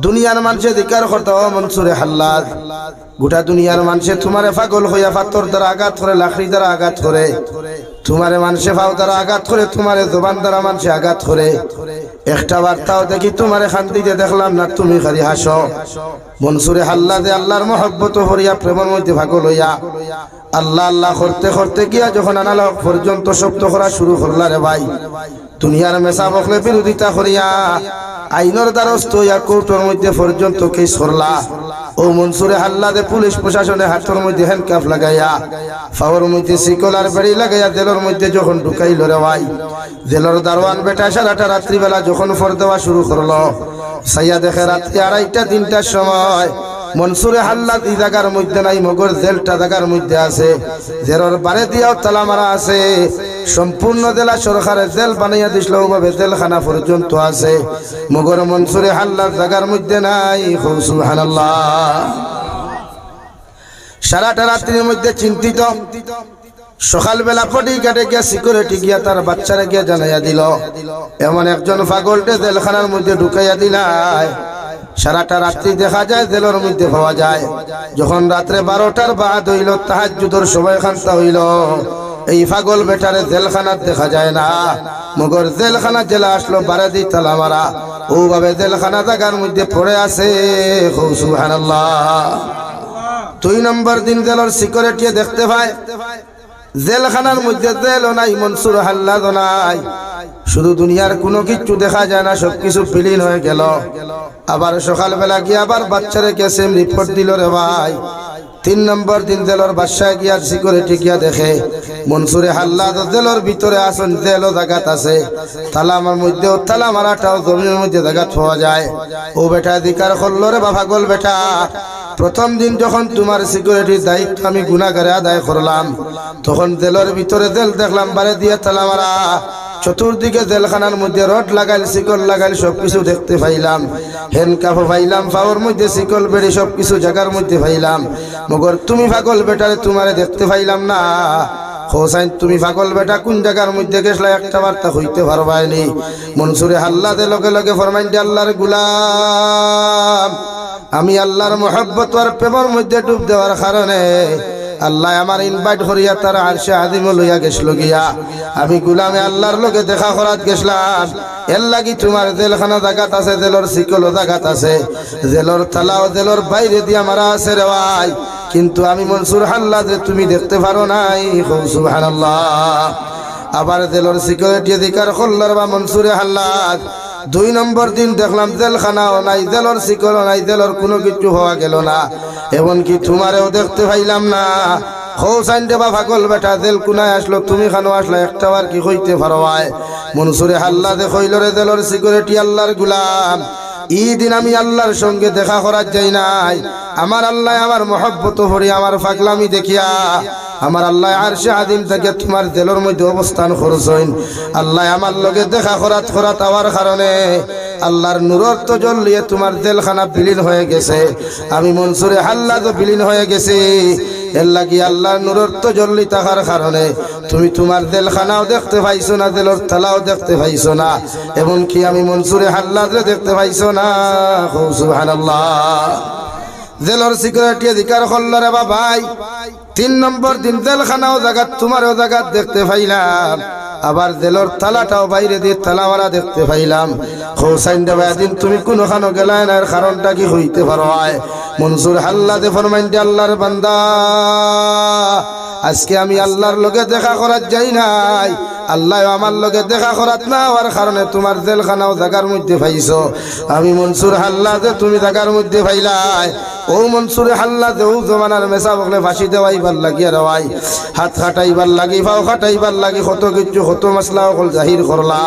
দুনিয়ার মানুষে ধিক্কার করত মনসুরে হাল্লাদ গোটা দুনিয়ার মানুষে তোমারে পাগল হইয়া পাথর দ্বারা আঘাত করে লাকড়ি দ্বারা আঘাত করে তোমারে মানুষে ফাও দ্বারা আঘাত করে তোমারে জবান দ্বারা মানুষে আঘাত করে একটা বার্তাও দেখি তোমারে শান্তিতে দেখলাম না তুমি খালি হাসো মনসুরে হাল্লাদে আল্লাহর মহব্বত হরিয়া প্রেমের মধ্যে পাগল হইয়া আল্লাহ আল্লাহ করতে করতে গিয়া যখন আনাল হক পর্যন্ত শব্দ করা শুরু করলা রে ভাই দুনিয়ার মেসা বকলে বিরোধিতা করিয়া আইনের দ্বারস্থ হইয়া কোর্টের মধ্যে পর্যন্ত কেস করলা ও মনসুরে হাল্লাদে পুলিশ প্রশাসনে হাতের মধ্যে হ্যান্ডকাফ লাগাইয়া ফাওয়ার মধ্যে শিকল আর বেড়ি লাগাইয়া জেলের মধ্যে যখন ঢুকাইল রে ভাই জেলের দারোয়ান বেটা সারাটা রাত্রিবেলা যখন ফর দেওয়া শুরু করলো সাইয়া দেখে রাত্রি 2:30-3টার সময় মনসুরে হাল্লাদ এই জায়গার মধ্যে নাই মগর জেলটা জায়গার মধ্যে আছে জেলের বারে দিয়াও তালা মারা আছে সম্পূর্ণ জেলা সরকারের জেল বানাইয়া দিছিল ওভাবে জেলখানা পর্যন্ত আছে মগর মনসুরে হাল্লাদ জায়গার মধ্যে নাই সুবহানাল্লাহ সারাটা রাত্রির মধ্যে চিন্তিত সকালবেলা পটি কাটে গিয়া সিকিউরিটি গিয়া তার বাচ্চারা গিয়া জানাইয়া দিল এমন একজন পাগলটে জেলখানার মধ্যে ঢুকাইয়া দিলায় সারাটা রাত্রি দেখা যায় জেলের মধ্যে পাওয়া যায় যখন রাত্রে 12টার বাদ হইল তাহাজ্জুদের সময় খান্তা হইল এই পাগল বেটারে জেলখানাত দেখা যায় না মগর জেলখানা জেলা আসলো বারাদি তালা মারা ওভাবে জেলখানা জায়গার মধ্যে পড়ে আছে সুবহানাল্লাহ 2 নম্বর দিন জেলের সিকিউরিটি দেখতে পায় জেলখানার মধ্যে জেলও নাই মনসুর হাল্লাদ নাই শুধু দুনিয়ার কোনো কিছু দেখা যায় না সবকিছু বিলীন হয়ে গেল আবার সকালবেলা গিয়ে আবার বাচ্চারে কেসে রিপোর্ট দিল রে ভাই 3 নম্বর দিন জেলের বাসায় গিয়া সিকিউরিটি গিয়া দেখে মনসুরে হাল্লাদ জেলের ভিতরে আসেন জেলও জায়গাত আছে তালামার মধ্যেও তালা মারাটাও জমিনের মধ্যে জায়গাত পাওয়া যায় ও বেটা অধিকার করলো রে বাবা গোল বেটা প্রথম দিন যখন তোমার সিকিউরিটির দায়িত্ব আমি গুনাহগারে আদায় করলাম তখন জেলের ভিতরে জেল দেখলাম বারে দিয়ে তালা মারা চতুর্দিকে জেলখানার মধ্যে রড লাগাইল শিকল লাগাইল সবকিছু দেখতে পাইলাম হ্যান্ডকাফ পাইলাম ফাওয়ার মধ্যে শিকল বেড়ে সবকিছু জায়গার মধ্যে পাইলাম মগর তুমি পাগল বেটারে তোমারে দেখতে পাইলাম না হোসাইন তুমি পাগল বেটা কোন জায়গার মধ্যে গেছলা একটা বার্তা হইতে পারবাইনি মনসুরে হাল্লাদে লগে লগে ফরমাইন আল্লাহর গোলাম আমি আল্লাহর মহব্বত আর প্রেমের মধ্যে ডুব দেওয়ার কারণে আল্লাহ আমার ইনভাইট করিয়া তার আরশে আযিম লইয়া গেছল গিয়া আমি গোলামে আল্লাহর লগে দেখা করাত গেছলাম এর লাগি তোমার জেলখানা জায়গাত আছে জেলর শিকল জায়গাত আছে জেলর তালাও জেলর বাইরে দিয়া মারা আছে রে ভাই কিন্তু আমি মনসুর হাল্লাদ তুমি দেখতে পারো নাই সুবহানাল্লাহ আবার জেলর সিকিউরিটি অধিকার করলার বা মনসুরে হাল্লাদ 2 নম্বর দিন দেখলাম জেলখানাও নাই জেলর শিকল নাই জেলর কোনো কিছু হওয়া গেল না এমনকি তোমারেও দেখতে পাইলাম না হোসাইন দেবা পাগল বেটা জেল কুনায় আসলো তুমি খানো আসলো একটাবার কি হইতে পারো মনসুরে হাল্লাদে কইল রে জেলর সিকিউরিটি আল্লাহর গোলাম এই দিন আমি আল্লাহর সঙ্গে দেখা করার যাই নাই আমার আল্লাহ আমার মহব্বত ভরি আমার পাগলামি দেখিয়া আমার আল্লাহ আরশে আযিম থেকে তোমার জেলের মধ্যে অবস্থান করছেন আল্লাহ আমার লগে দেখা করাত হওয়ার কারণে আল্লাহর নূরের তো জ্বলিয়ে তোমার জেলখানা বিলীন হয়ে গেছে আমি মনসুরে হাল্লাদ বিলীন হয়ে গেছে এর লাগি আল্লাহর নূরের তো জ্বলি থাকার কারণে তুমি তোমার জেলখানাও দেখতে পাইছো না জেলের তালাও দেখতে পাইছো না এমনকি আমি মনসুরে হাল্লাদরে দেখতে পাইছো না সুবহানাল্লাহ জেলর সিকিউরিটি অধিকার করল রে ভাই 3 নম্বর দিন জেলখানাও জায়গা তোমারও জায়গা দেখতে পাইলাম আবার জেলর তালাটাও বাইরে দিয়ে তালাওয়ালা দেখতে পাইলাম। হোসাইন দেবা দিন তুমি কোনখানো গেলাই না, কারণটা কি হইতে পারো? মনসুর হাল্লাদে ফরমাইন আল্লাহর বান্দা, আজকে আমি আল্লাহর লগে দেখা করার যাই নাই, আল্লাহ আমার লগে দেখা করাত না হওয়ার কারণে তোমার জেলখানাও জায়গার মধ্যে পাইছো। আমি মনসুর হাল্লাদে তুমি জায়গার মধ্যে পাইলাই। ও মনসুর হাল্লাদে ও জমানার মেসা বকলে ফাঁসি দেওয়াইবার লাগিয়া রওয়াই, হাত খাটাইবার লাগি, পাও খাটাইবার লাগি, কত কিছু কত মশলা অকল জাহির করলা।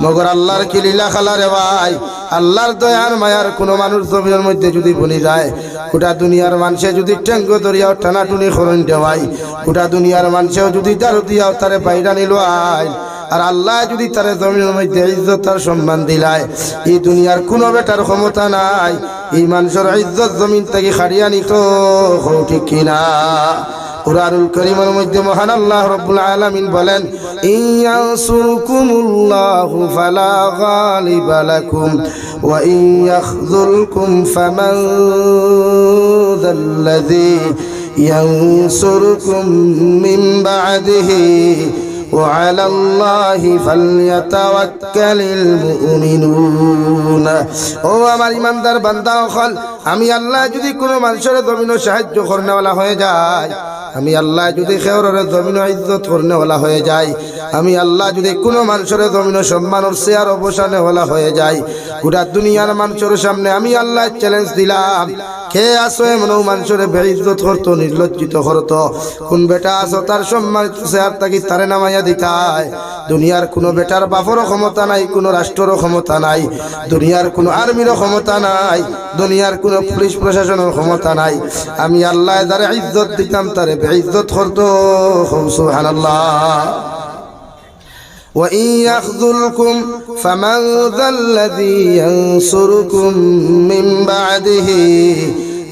মগর আল্লাহর কি লীলা খালা রে ভাই। আল্লাহর দয়ার মায়ার কোনো মানুষ জমিনের মধ্যে যদি বনি যায়, গোটা দুনিয়ার মানুষে যদি টেঙ্গ দরিয়াও টানাটুনি করন দেওয়াই, গোটা দুনিয়ার মানুষেও যদি দারু দিয়াও তারে বাইরা নিল আই, আর আল্লাহ যদি তারে জমিনের মধ্যে ইজ্জত তার সম্মান দিলায়, এই দুনিয়ার কোনো বেটার ক্ষমতা নাই এই মানুষের ইজ্জত জমিন থেকে খাড়িয়া নিত। ঠিক কিনা? কুরআনুল কারীমের মধ্যে মহান আল্লাহ রাব্বুল আলামিন বলেন, ইয়ানসুরকুমুল্লাহু ফালা গালিবা লাকুম ওয়া ইয়াখযুলকুম ফামান যাল্লাযী ইয়ানসুরকুম মিন বা'দিহি وعلى الله فليتوكل المؤمنون। ও আমার ইমানদার বান্দা হল, আমি আল্লাহ যদি কোনো মানুষের জমিনও সাহায্য করনেওয়ালা হয়ে যায়, আমি আল্লাহ যদি খেওরের জমিনও ইজ্জত করনেওয়ালা হয়ে যায়, আমি আল্লাহ যদি কোনো মানুষের জমিনও সম্মানের চেয়ার অবসানেওয়ালা হয়ে যায়, গোটা দুনিয়ার মানুষের সামনে আমি আল্লাহ চ্যালেঞ্জ দিলাম, কে আসো এমন মানুষের বেইজ্জত করতো, নির্লজ্জিত করতো? কোন বেটা আসো তার সম্মানিত চেয়ার থাকি তারে নামাইয়া দিতায়? দুনিয়ার কোনো বেটার বাপরও ক্ষমতা নাই, কোনো রাষ্ট্রেরও ক্ষমতা নাই, দুনিয়ার কোনো আর্মিরও ক্ষমতা নাই, দুনিয়ার কোনো পুলিশ প্রশাসনের ক্ষমতা নাই। আমি আল্লাহ যারে ইজ্জত দিতাম তারে বেইজ্জত করতো। সুবহানাল্লাহ। وَإِن يَخْذُلْكُمْ فَمَنْ ذَا الَّذِي يَنْصُرُكُمْ مِنْ بَعْدِهِ।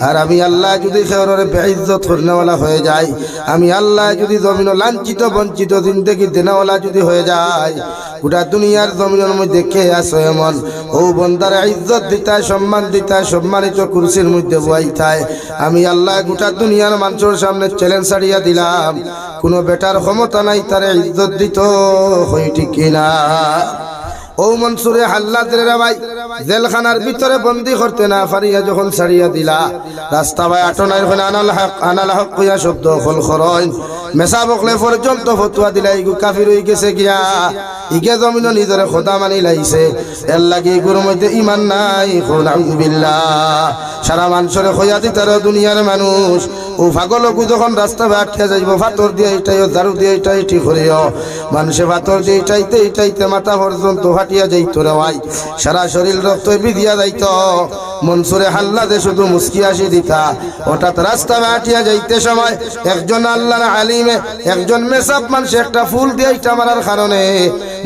আর আমি আল্লাহ যদি খেওরের বেইজ্জত করনেওয়ালা হয়ে যায়, আমি আল্লাহ যদি জমিন লাঞ্ছিত বঞ্চিত জিন্দেগি দেনাওয়ালা যদি হয়ে যায়, গোটা দুনিয়ার জমিনের মধ্যে কে আসো এমন ও বন্দার ইজ্জত দিতায়, সম্মান দিতায়, সম্মানিত কুরসির মধ্যে বসাইতায়? আমি আল্লাহ গোটা দুনিয়ার মানুষের সামনে চ্যালেঞ্জ ছাড়িয়া দিলাম, কোনো বেটার ক্ষমতা নাই তারে ইজ্জত দিত। হই ঠিক কিনা? ও মনসুরে হাল্লাদের ভাই, জেলখানার ভিতরে বন্দি করতে না পারিয়া যখন ছাড়িয়া দিলা, রাস্তা ভাই আটনার হলে আনাল হক কইয়া শব্দ ফল খরইন মেসা বকলে পর্যন্ত ফতুয়া দিলা, ইগু কাফির হয়ে গেছে গিয়া, ইগে জমিন নিজরে খোদা মানি লাইছে, এর লাগে ইগুর মধ্যে ইমান নাই। নাউযুবিল্লাহ। সারা মানুষরে খোয়া দিতার দুনিয়ার মানুষ, ও পাগলকু যখন রাস্তা ভাই আটকে যাইব, ফাতর দিয়ে এটাইও দারু দিয়ে এটাই ঠিক করিও, মানুষে ফাতর দিয়ে এটাইতে এটাইতে মাথা পর্যন্ত ফাটিয়া যাইত রে ভাই, সারা শরীর রক্ত বিধিয়া যাইত। মনসুরে হাল্লাদে শুধু মুস্কি আসি দিতা। হঠাৎ রাস্তা আটিয়া যাইতে সময় একজন আল্লাহর আলিমে, একজন মেসাব মানুষ একটা ফুল দিয়ে ইটা মারার কারণে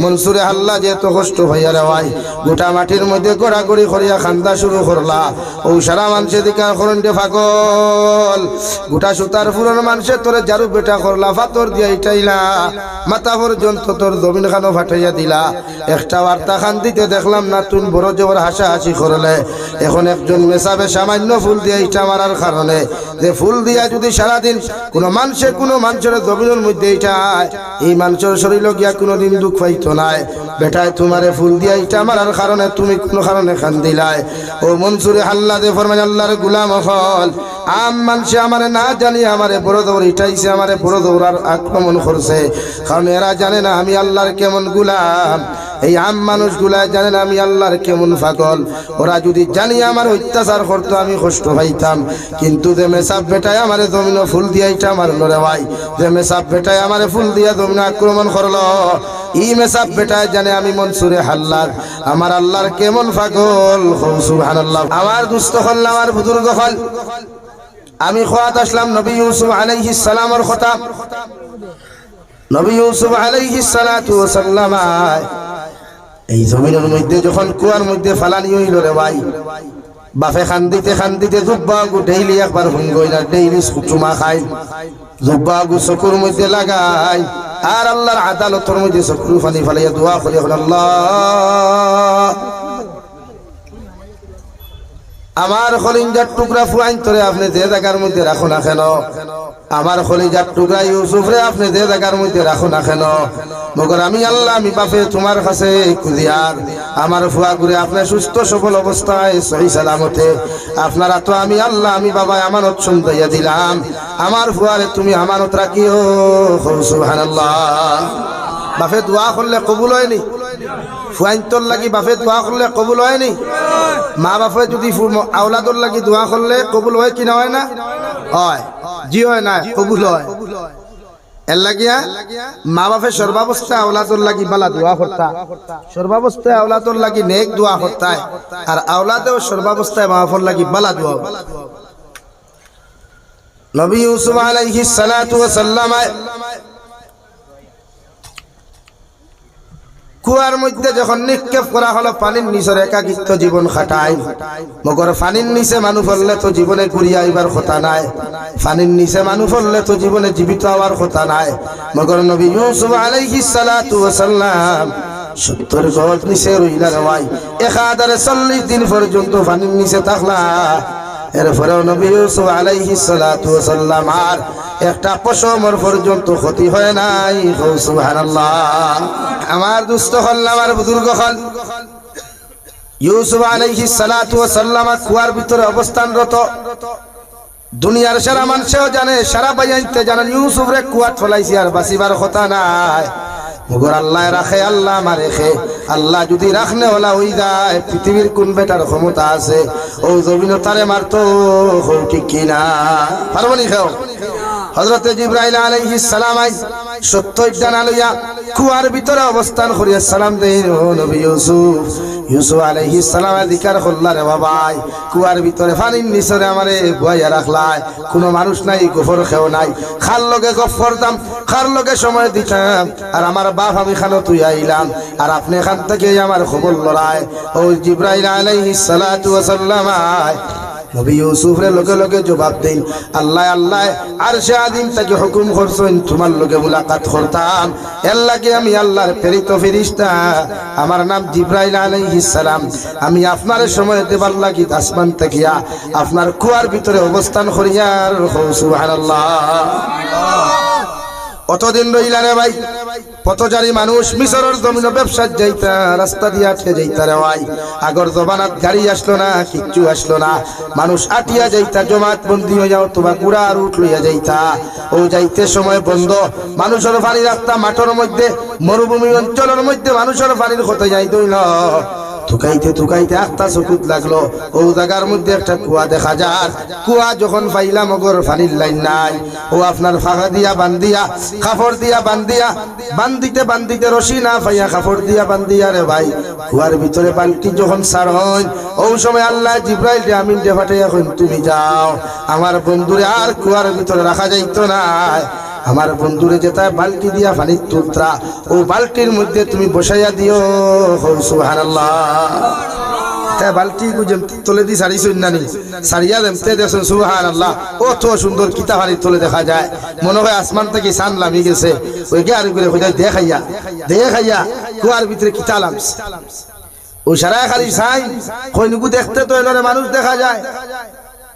মনসুরে হাল্লা যেত কষ্ট হইয়া রে ভাই, গোটা মাটির মধ্যে গোড়াগড়ি করিয়া খান্দা শুরু করলা। ও সারা মানুষের দিকে করন্ডে ফাগল, গোটা সুতার ফুলের মানুষের তোরে জারু বেটা করলা, ফাতর দিয়া ইটাইলা, মাথা পর্যন্ত তোর জমিন খানো ফাটাইয়া দিলা। একটা বার্তা খান দিতে দেখলাম না তুন বড় জবর হাসাহাসি করলে। এখন একজন মেসাবে সামান্য ফুল দিয়া ইটা মারার কারণে, যে ফুল দিয়া যদি সারাদিন কোনো মানুষের জমিনের মধ্যে ইটায়, এই মানুষের শরীর গিয়া কোনোদিন দুঃখ পাইতো নাই। বেটায় তোমারে ফুল দিয়া ইটা মারার কারণে তুমি কোনো কারণে খান দিলাই। ও মনসুরে হাল্লাদে ফরমান আল্লাহর গুলাম হল, আম মানুষে আমারে না জানি আমারে বড় দৌড় ইটাইছে, আমারে বড় দৌড়ার আক্রমণ করছে, কারণ এরা জানে না আমি আল্লাহর কেমন গুলাম। এই আম মানুষগুলা জানে না আমি আল্লাহর কেমন পাগল। ওরা যদি জানি আমার অত্যাচার করতো আমি কষ্ট পাইতাম, কিন্তু যে মেসাব বেটায় আমারে জমিন ফুল দিয়া ইটা মারলো রে ভাই, যে মেসাব বেটায় আমারে ফুল দিয়া জমিন আক্রমণ করলো, এই মেসাব বেটায় জানে আমি মনসুরে হাল্লাদ আমার আল্লাহর কেমন পাগল। সুবহানাল্লাহ। আমার দুস্থ হল, আমার বুজুর্গ হল, আমি খোয়াত আসলাম নবী ইউসুফ আলাইহিস সালামের কথা। নবী ইউসুফ আলাইহিস সালাতু ওয়াস সালাম এই জমিনের মধ্যে যখন কুয়ার মধ্যে ফালানি হইল রে ভাই, বাপে খান্দিতে জুব্বা গু ডেইলি একবার হুঙ্গই না, ডেইলি চুমা খাই, জুব্বা গু চকুর মধ্যে লাগাই, আর আল্লাহর আদালতের মধ্যে চকুর ফানি ফালাইয়া দোয়া করে, আল্লাহ আমার খলিজার টুকরা ফুয়াইন তোরে আপনি যে জায়গার মধ্যে রাখো না কেন, আমার খলিজার টুকরা ইউসুফরে আপনি যে জায়গার মধ্যে রাখো না কেন, মগর আমি আল্লাহ আমি বাপে তোমার কাছে খুদিয়ার আমার ফুয়া ঘুরে আপনার সুস্থ সবল অবস্থায় সহি সালামতে আপনারা তো আমি আল্লাহ আমি বাবা আমানত শুনতাইয়া দিলাম, আমার ফুয়ারে তুমি আমানত রাখিও। সুবহানাল্লাহ। বাপে দোয়া করলে কবুল হয়নি? ফুয়াইন তোর লাগি বাপে দোয়া করলে কবুল হয়নি? মা বাপে যদি আওলাদর লাগি দোয়া করলে কবুল হয় কি না হয় না? হয়, জি হয় না, কবুল হয়। এর লাগিয়া মা বাপে সর্বাবস্থায় আওলাদর লাগি বালা দোয়া করতা, সর্বাবস্থায় আওলাদর লাগি নেক দোয়া করতা, আর আওলাদেও সর্বাবস্থায় মা বাপর লাগি বালা দোয়া। নবী ইউসুফ আলাইহিস সালাতু ওয়াস সালাম কুয়ার মধ্যে যখন নিক্ষেপ করা হলো, পানির নিচের একাকিত্ব জীবন খাটায়, মগর পানির নিচে মানুষ পড়লে তো জীবনে ঘুরিয়া আইবার কথা নাই, পানির নিচে মানুষ পড়লে তো জীবনে জীবিত হওয়ার কথা নাই। মগর নবী ইউসুফ আলাইহিস সালাতু ওয়াস সালাম 70 গজ নিচে রইলা ভাই, 1040 দিন পর্যন্ত পানির নিচে থাকলা। এরপরেও নবী ইউসুফ আলাইহিস সালাতু ওয়াস সালাম আর একটা পশমর পর্যন্ত ক্ষতি হয় নাই। সুবহানাল্লাহ। আমার দুস্থ হল, আমার বুজুর্গ হল, ইউসুফ আলাইহিস সালাতু ওয়াস সালাম কুয়ার ভিতরে অবস্থানরত। দুনিয়ার সারা মানুষও জানে, সারা বাইয়াইতে জানেন ইউসুফ রে কুয়াত ফলাইছি আর বাঁচিবার কথা নাই। মগর আল্লাহ রাখে, আল্লাহ মারে খে, আল্লাহ যদি রাখনে ওলা হই যায়, পৃথিবীর কোন বেটার ক্ষমতা আছে ও জমিন তারে মারতো? ঠিক কিনা? পারবনি খেও? হযরতে জিবরাইল আলাইহিস সালাম 70 ডানা লইয়া কুয়ার ভিতরে অবস্থান করিয়া সালাম দেন, ও নবী ইউসুফ। ইউসুফ আলাইহিস সালাম জিকার করলা, রে বাবাই কুয়ার ভিতরে পানির নিচে আমারে বইয়া রাখলাই, কোনো মানুষ নাই, গোফর খেও নাই, খার লগে গপ করতাম, খার লগে সময় দিতাম, আর আমার বাপ আমি খানো তুই আইলাম, আর আপনি এখান থেকে আমার খবর লড়াই। ও জিবরাইল আলাইহিস সালাতু ওয়াস সালাম নবী ইউসুফের লগে লগে জবাব দেন, আল্লাহ আল্লাহ আরশে আযীম থেকে হুকুম করছেন তোমার লগে মুলাকাত করতাম, এর লাগে আমি আল্লাহর প্রেরিত ফেরেশতা, আমার নাম জিবরাইল আলাইহিস সালাম, আমি আপনার সময় দেবার লাগি আসমান থেকে আপনার কুয়ার ভিতরে অবস্থান করিয়ার। সুবহানাল্লাহ। অতদিন রইলা রে ভাই, পথচারী মানুষ মিশরের জমিন ব্যবসার যাইতা, রাস্তা দিয়ে আটকে যাইতা রে ভাই। আগর জমানাত গাড়ি আসলো না, কিচ্ছু আসলো না, মানুষ আটিয়া যাইতা, জমাত বন্দি হয়ে যাও, তোমার গুড়া আর উঠ লইয়া যাইতা। ও যাইতে সময় বন্ধ, মানুষের পানি রাস্তা মাঠের মধ্যে, মরুভূমি অঞ্চলের মধ্যে মানুষের পানির কথা যাইত না। থুকাইতে থুকাইতে একটা চকুত লাগলো, ও জায়গার মধ্যে একটা কুয়া দেখা যায়। কুয়া যখন পাইলাম মগর পানির লাইন নাই, ও আপনার ফাঁকা দিয়া বান্ধিয়া, কাপড় দিয়া বান্ধিয়া, বান্ধিতে বান্ধিতে রশি না পাইয়া কাপড় দিয়া বান্ধিয়া রে ভাই কুয়ার ভিতরে বালতি যখন সার হয়, ও সময় আল্লাহ জিবরাইল রে আমিন দে ফাটাইয়া এখন তুমি যাও, আমার বন্ধুরে আর কুয়ার ভিতরে রাখা যাইতো না, আমার বন্ধুরে যেটা বালতি দিয়া পানির তুলতা, ও বালতির মধ্যে তুমি বসাইয়া দিও। সুবহানাল্লাহ। তা বালতি তোলে দি সারি শুননানি সারিয়া দেমতে দেখুন। সুবহানাল্লাহ। কত সুন্দর কিতা পানির তোলে দেখা যায়, মনে হয় আসমান থেকে সান লামি গেছে। ওই গে আর করে হইয়া দেখাইয়া দেখাইয়া কুয়ার ভিতরে কিতা লামছে, ও সারা খালি সাই কইনুকু দেখতে তো এলরে মানুষ দেখা যায়,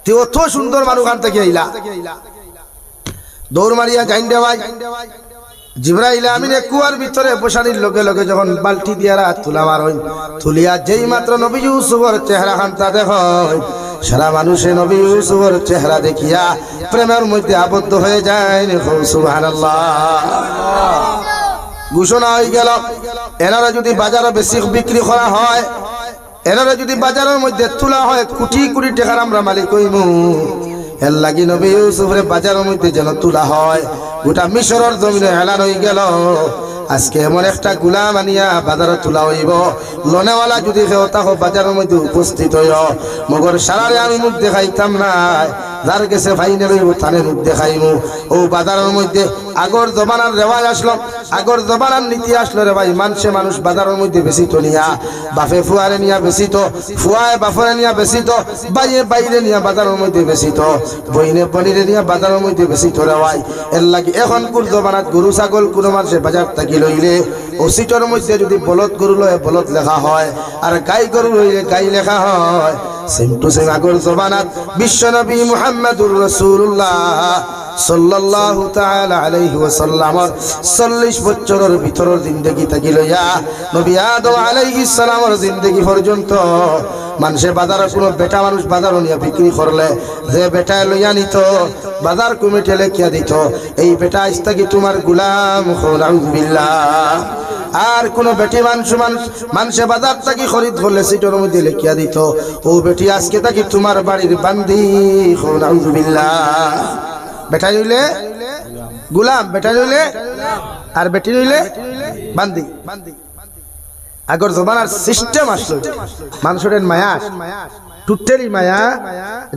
তে অত সুন্দর মানুষ আন থেকে আইলা দৌড় মারিয়া যাইন দেওয়াই। জিবরাইল আমিন কুয়ার ভিতরে বসানির লগে লগে যখন বালতি দিয়া রাত তুলা মারই, তুলিয়া যেই মাত্র নবী ইউসুফের চেহারা খান্তা দেখয়, সারা মানুষে নবী ইউসুফের চেহারা দেখিয়া প্রেমের মধ্যে আবদ্ধ হয়ে যায়। সুবহানাল্লাহ। ঘোষণা হয়ে গেল, এনারা যদি বাজারে বেশি বিক্রি করা হয়, এনারা যদি বাজারের মধ্যে তোলা হয়, কোটি কোটি টাকার আমরা মালিক হইমু। এর লাগি নবী ইউসুফের বাজারের মধ্যে যেন তোলা হয়। গোটা মিশরের জমিনে এলান হয়ে গেল, আজকে এমন একটা গুলাম আনিয়া বাজারে তোলা হইব, লোনেওয়ালা যদি কেউ তাহো বাজারের মধ্যে উপস্থিত হইল, মগর সারারে আমি মুখ দেখাইতাম না, যার কাছে ফাইনে লইব তানে মুখ দেখাইমু। ও বাজারের মধ্যে আগর জমানার রেওয়াজ আসলো, আগর জমানার নীতি আসলো রে ভাই। মানুষ বাজারের মধ্যে বেশি তো নিয়া, বাপে ফুয়ারে নিয়া বেশি তো, ফুয়ায় বাপরে নিয়া বেশি তো, বাইয়ে বাইরে নিয়া বাজারের মধ্যে বেশি তো, বইনে বনিরে নিয়া বাজারের মধ্যে বেশি তো রে ভাই। এর লাগি এখন কোন জমানাত গরু ছাগল কোনো মানুষে বাজার থাকি লইলে ও সিটর মধ্যে যদি বলদ গরু লয় বলদ লেখা হয়, আর গাই গরু লইলে গাই লেখা হয়। সেম টু সেম আগর জমানাত বিশ্বনবী মুহাম্মদুর রাসূলুল্লাহ সাল্লাল্লাহু তাআলা আলাইহি ওয়াসাল্লাম 40 বছরের ভিতরের জিন্দেগি থাকি লইয়া নবী আদম আলাইহিস সালামের জিন্দেগি পর্যন্ত মানুষে বাজারে কোনো বেটা মানুষ বাজার নিয়ে বিক্রি করলে যে বেটায় লইয়া নিত বাজার কমিটি লেখিয়া দিত, এই বেটা আজ থাকি তোমার গুলাম নাউযুবিল্লাহ। আর কোন বেটি মানুষে বাজার থাকি খরিদ করলে সিটের মধ্যে লেখিয়া দিত, ও বেটি আজকে থাকি তোমার বাড়ির বান্দি নাউযুবিল্লাহ। বেটা নিলে গুলাম, বেটা নিলে আর বেটি নিলে বান্দি। আগর জমানার সিস্টেম আসলো, মানুষের মায়া টুটেলি মায়া।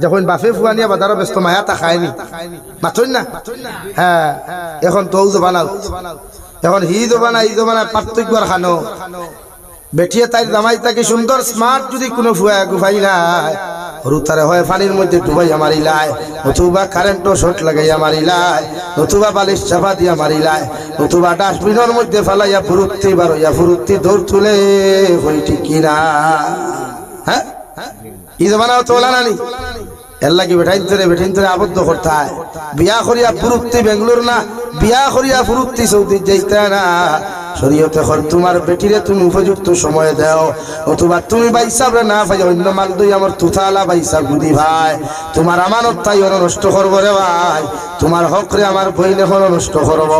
যখন বাপে ফুয়ানিয়া বাজারও ব্যস্ত মায়া তা খায়নি মাথুন না। হ্যাঁ, এখন তো জবানাও, এখন ই জবানা পার্থক্য খানো। বেটিয়ে তাই জামাই তাকে সুন্দর স্মার্ট যদি কোনো ফুয়া গুফাইলাই রুতারে হয় পানির মধ্যে ডুবাইয়া মারিলাই, নতুবা কারেন্টও শর্ট লাগাইয়া মারিলাই, নতুবা বালিশ চাপা দিয়া মারিলাই, নতুবা ডাস্টবিনের মধ্যে ফেলাইয়া ফুরুত্তি বারইয়া ফুরুত্তি দৌড় তুলে হই ঠিক কিনা। হ্যাঁ, ই জমানাও তোলা নানি। এর লাগি বেঠাইন ধরে আবদ্ধ করতে হয়। বিয়া করিয়া ফুরুত্তি বেঙ্গলোর না, বিয়া করিয়া ফুরুত্তি সৌদি যাইতে না। শরীয়তে তোমার বেটিরে তুমি উপযুক্ত সময় দাও, অথবা তুমি বাইসাবরে না ভাই অন্য মাল দুই আমার তুথালা বাইসা গুদি ভাই। তোমার আমানত তাই নষ্ট করবো রে ভাই, তোমার হক রে আমার বইলে হলো নষ্ট করব।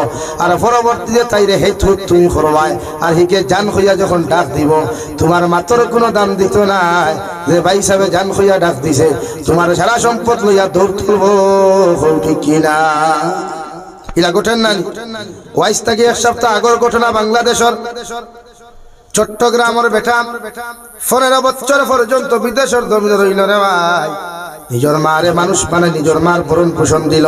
আর পরবর্তীতে তাইরে হে তুমি করবাই। আর হিকে জান হইয়া যখন ডাক দিব তোমার মাত্র কোনো দাম দিত নাই, যে ভাই সাহেব জান হইয়া ডাক দিছে তোমার সারা সম্পদ লইয়া দৌড় তুলবো ঠিক কিনা। ইলা গোটেন নানি ওয়াইস থেকে এক সপ্তাহ আগর ঘটনা বাংলাদেশের চট্টগ্রামের বেটা 15 বছর পর্যন্ত বিদেশের জমিন রইল রে ভাই। নিজের মারে মানুষ মানে নিজের মার ভরণ পোষণ দিল,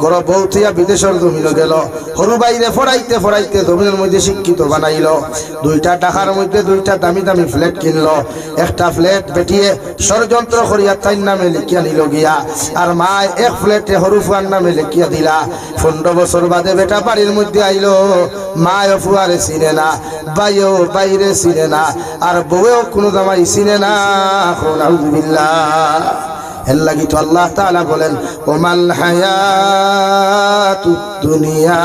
গড় বৌথিয়া বিদেশের জমিন গেল, সরু বাইরে ফড়াইতে ফড়াইতে জমিনের মধ্যে শিক্ষিত বানাইল। 2টা টাকার মধ্যে 2টা দামি দামি ফ্ল্যাট কিনলো। একটা ফ্ল্যাট বেটিয়ে ষড়যন্ত্র করিয়া তাই নামে লিখিয়া নিল গিয়া, আর মা এক ফ্ল্যাটে সরু ফুয়ার নামে লিখিয়া দিলা। 15 বছর বাদে বেটা বাড়ির মধ্যে আইলো, মায় ফুয়ারে চিনে না, বাইও বাইরে চিনে না, আর বউও কোনো জামাই চিনে না। নাউযুবিল্লাহ। এর লাগি তো আল্লাহ তাআলা বলেন ওমাল হায়াতুদ দুনিয়া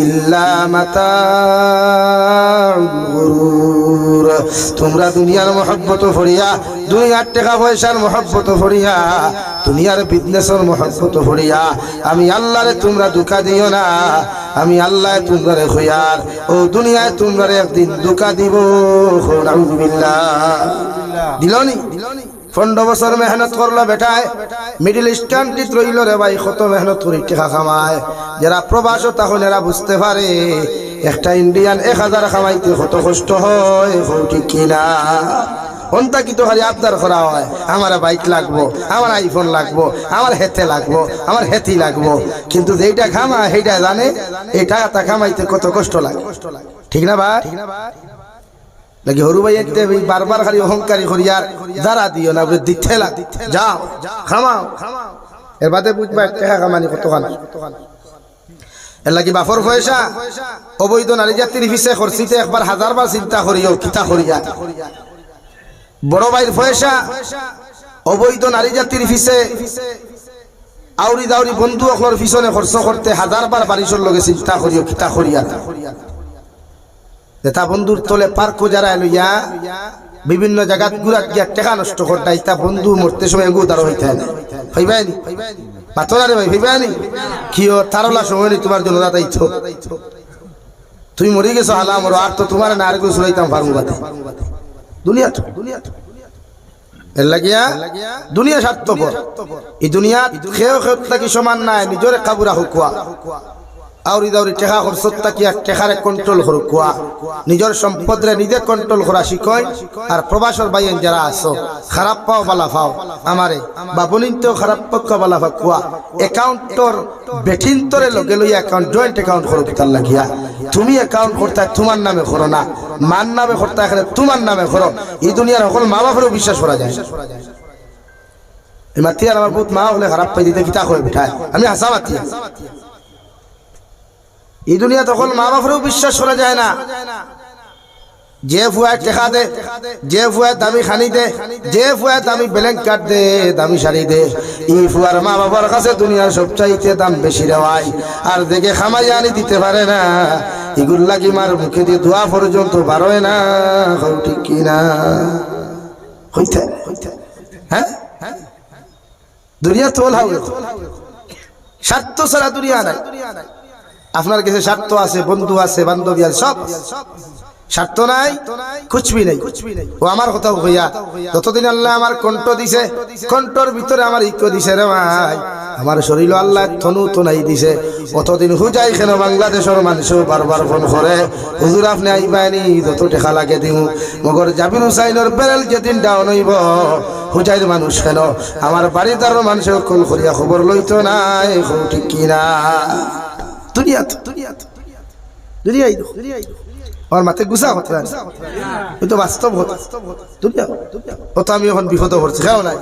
ইল্লা মাতাউল গুরুর। তোমরা দুনিয়ার মহব্বত ফরিয়া, দুনিয়ার টাকা পয়সার মহব্বত ফরিয়া, দুনিয়ার বিজনেসের মহব্বত ফরিয়া আমি আল্লাহরে তোমরা ধোঁকা দিও না। আমি আল্লাহ তোমরা খয়ার ও দুনিয়ায় তোমরা একদিন ধোঁকা দিব। নাউযুবিল্লাহ। দিলনি 15 বছর মেহনত করলো বেটায়, মিডিল ইস্ট কান্ট্রিত রইল রে ভাই, কত মেহনত করি টাকা কামায়। যারা প্রবাস তখন এরা বুঝতে পারে একটা ইন্ডিয়ান 1000 কামাইতে কত কষ্ট হয় ঠিক কিনা। অন্তা কি তো খালি আবদার করা হয়, আমার বাইক লাগবো, আমার আইফোন লাগবো, আমার হেতে লাগবো, আমার হেতি লাগবো, কিন্তু যেইটা খামা সেইটা জানে এই টাকাটা কামাইতে কত কষ্ট লাগে। ঠিক না ভাই? লাগি হরু ভাই একতে বারবার খালি অহংকারী করিয়ার যারা দিও না বলে দিতে লাগ যাও খামাও। এর বাদে বুঝবা টাকা কামানি কত খানা। এর লাগি বাফর পয়সা অবৈধ নারী জাতির পিছে খরচিতে একবার 1000 বার চিন্তা করিও কিতা করিয়া। বড় ভাইয়ের পয়সা অবৈধ নারী জাতির পিছে আউরি দাউরি বন্ধু অকলর পিছনে খরচ করতে 1000 বার বারিশর লগে চিন্তা করিও কিতা করিয়া। তা বন্ধুর তলে পার্ক যারা লইয়া বিভিন্ন জায়গা ঘুরা গিয়া টাকা নষ্ট করতে তা বন্ধু মরতে সময় গুদার হইতে না ভাইবানি পাথরারে ভাই ভাইবানি কিও তারলা সময় তোমার জন্য দাদাইছো তুমি মরে গেছো আলাম আর তো তোমার না আর কেউ শুনাইতাম পারবো বাতে দুনিয়া তো এর লাগিয়া দুনিয়া স্বার্থপর। এই দুনিয়া খেয়েও খেয়ে থাকি সমান নাই, নিজরে কাবুরা হুকুয়া আউরি দাউরি টেকা খরচত তাকিয়া টেকারে কন্ট্রোল করো কুয়া নিজের সম্পদরে নিজে কন্ট্রোল করা শিখয় আর প্রবাসর বাইন যারা আছো খারাপ পাও বালা পাও আমারে বাবুলিনতেও খারাপ পক্ষ বালা পা কুয়া অ্যাকাউন্টর বেঠিন্তরে লগে লইয়া অ্যাকাউন্ট জয়েন্ট অ্যাকাউন্ট করো তার লাগিয়া তুমি অ্যাকাউন্ট করতে তোমার নামে করো না মান নামে করতে এখানে তোমার নামে করো এই দুনিয়ার সকল মা বাপেরও বিশ্বাস করা যায় মাতিয়ার আমার বহুত মা হলে খারাপ পাই দিতে কিতা করে বিঠায় আমি হাসা মাতিয়া এই দুনিয়া তখন মা বাপেরও বিশ্বাস করা যায় না যে ফুয়ায় টেকা দে যে ফুয়ায় দামি খানি দে যে ফুয়ায় দামি ব্যালেন্স কার্ড দে দামি শাড়ি দে এই ফুয়ার মা বাবার কাছে দুনিয়ার সবচাইতে দাম বেশি দেওয়ায় আর দেখে খামাই আনি দিতে পারে না এগুলো লাগি মার মুখে দিয়ে দোয়া পর্যন্ত বারোয় না ঠিক কিনা হইতে হ্যাঁ দুনিয়া তোল হবে স্বার্থ ছাড়া দুনিয়া নাই আপনার কাছে স্বার্থ আছে বন্ধু আছে বান্ধবী আছে সব স্বার্থ নাই কুছবি নাই ও আমার কথা হইয়া যতদিন আল্লাহ আমার কণ্ঠ দিছে কণ্ঠর ভিতরে আমার ইক্য দিছে রে ভাই আমার শরীর আল্লাহ থনু তোনাই দিছে অতদিন হুজাই কেন বাংলাদেশের মানুষ বারবার ফোন করে হুজুর আপনি আইবানি যত টাকা লাগে দিমু মগর জাবির হুসাইনের বেরেল যেদিন ডাউন হইব হুজাইর মানুষ কেন আমার বাড়িদার মানুষের কল করিয়া খবর লইতো নাই ঠিক কিনা দুনিয়া দুনিয়াই আমার মাথায় গুছা হতে কিন্তু বাস্তব হতো দুনিয়া হতো আমি এখন বিপদ করছি খেও নাই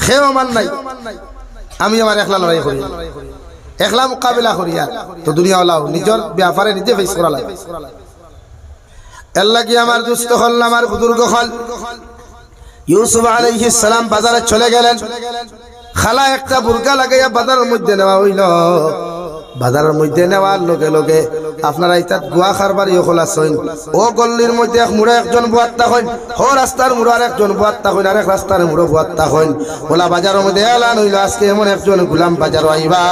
খেও আমার নাই আমি আমার একলা লড়াই করি একলা মোকাবিলা করিয়া তো দুনিয়া ওলাও নিজের ব্যাপারে নিজে ফেস করা লাগে আল্লাহ কি আমার দুস্থ হল আমার বুজুর্গ হল ইউসুফ আলাইহিস সালাম বাজারে চলে গেলেন খালা একটা বুরকা লাগাইয়া বাজারের মধ্যে নেওয়া হইল বাজারের মধ্যে নেওয়ার লগে লগে আপনারা ইতাত গুয়া খারবারি হল আছেন ও গল্লির মধ্যে এক মুড়ে একজন বুয়াত্তা হইন ও রাস্তার মুড়ে আর একজন বুয়াত্তা হইন আর এক রাস্তার মুড়ে বুয়াত্তা হইন ওলা বাজারের মধ্যে এলান হইল আজকে এমন একজন গুলাম বাজার আইবা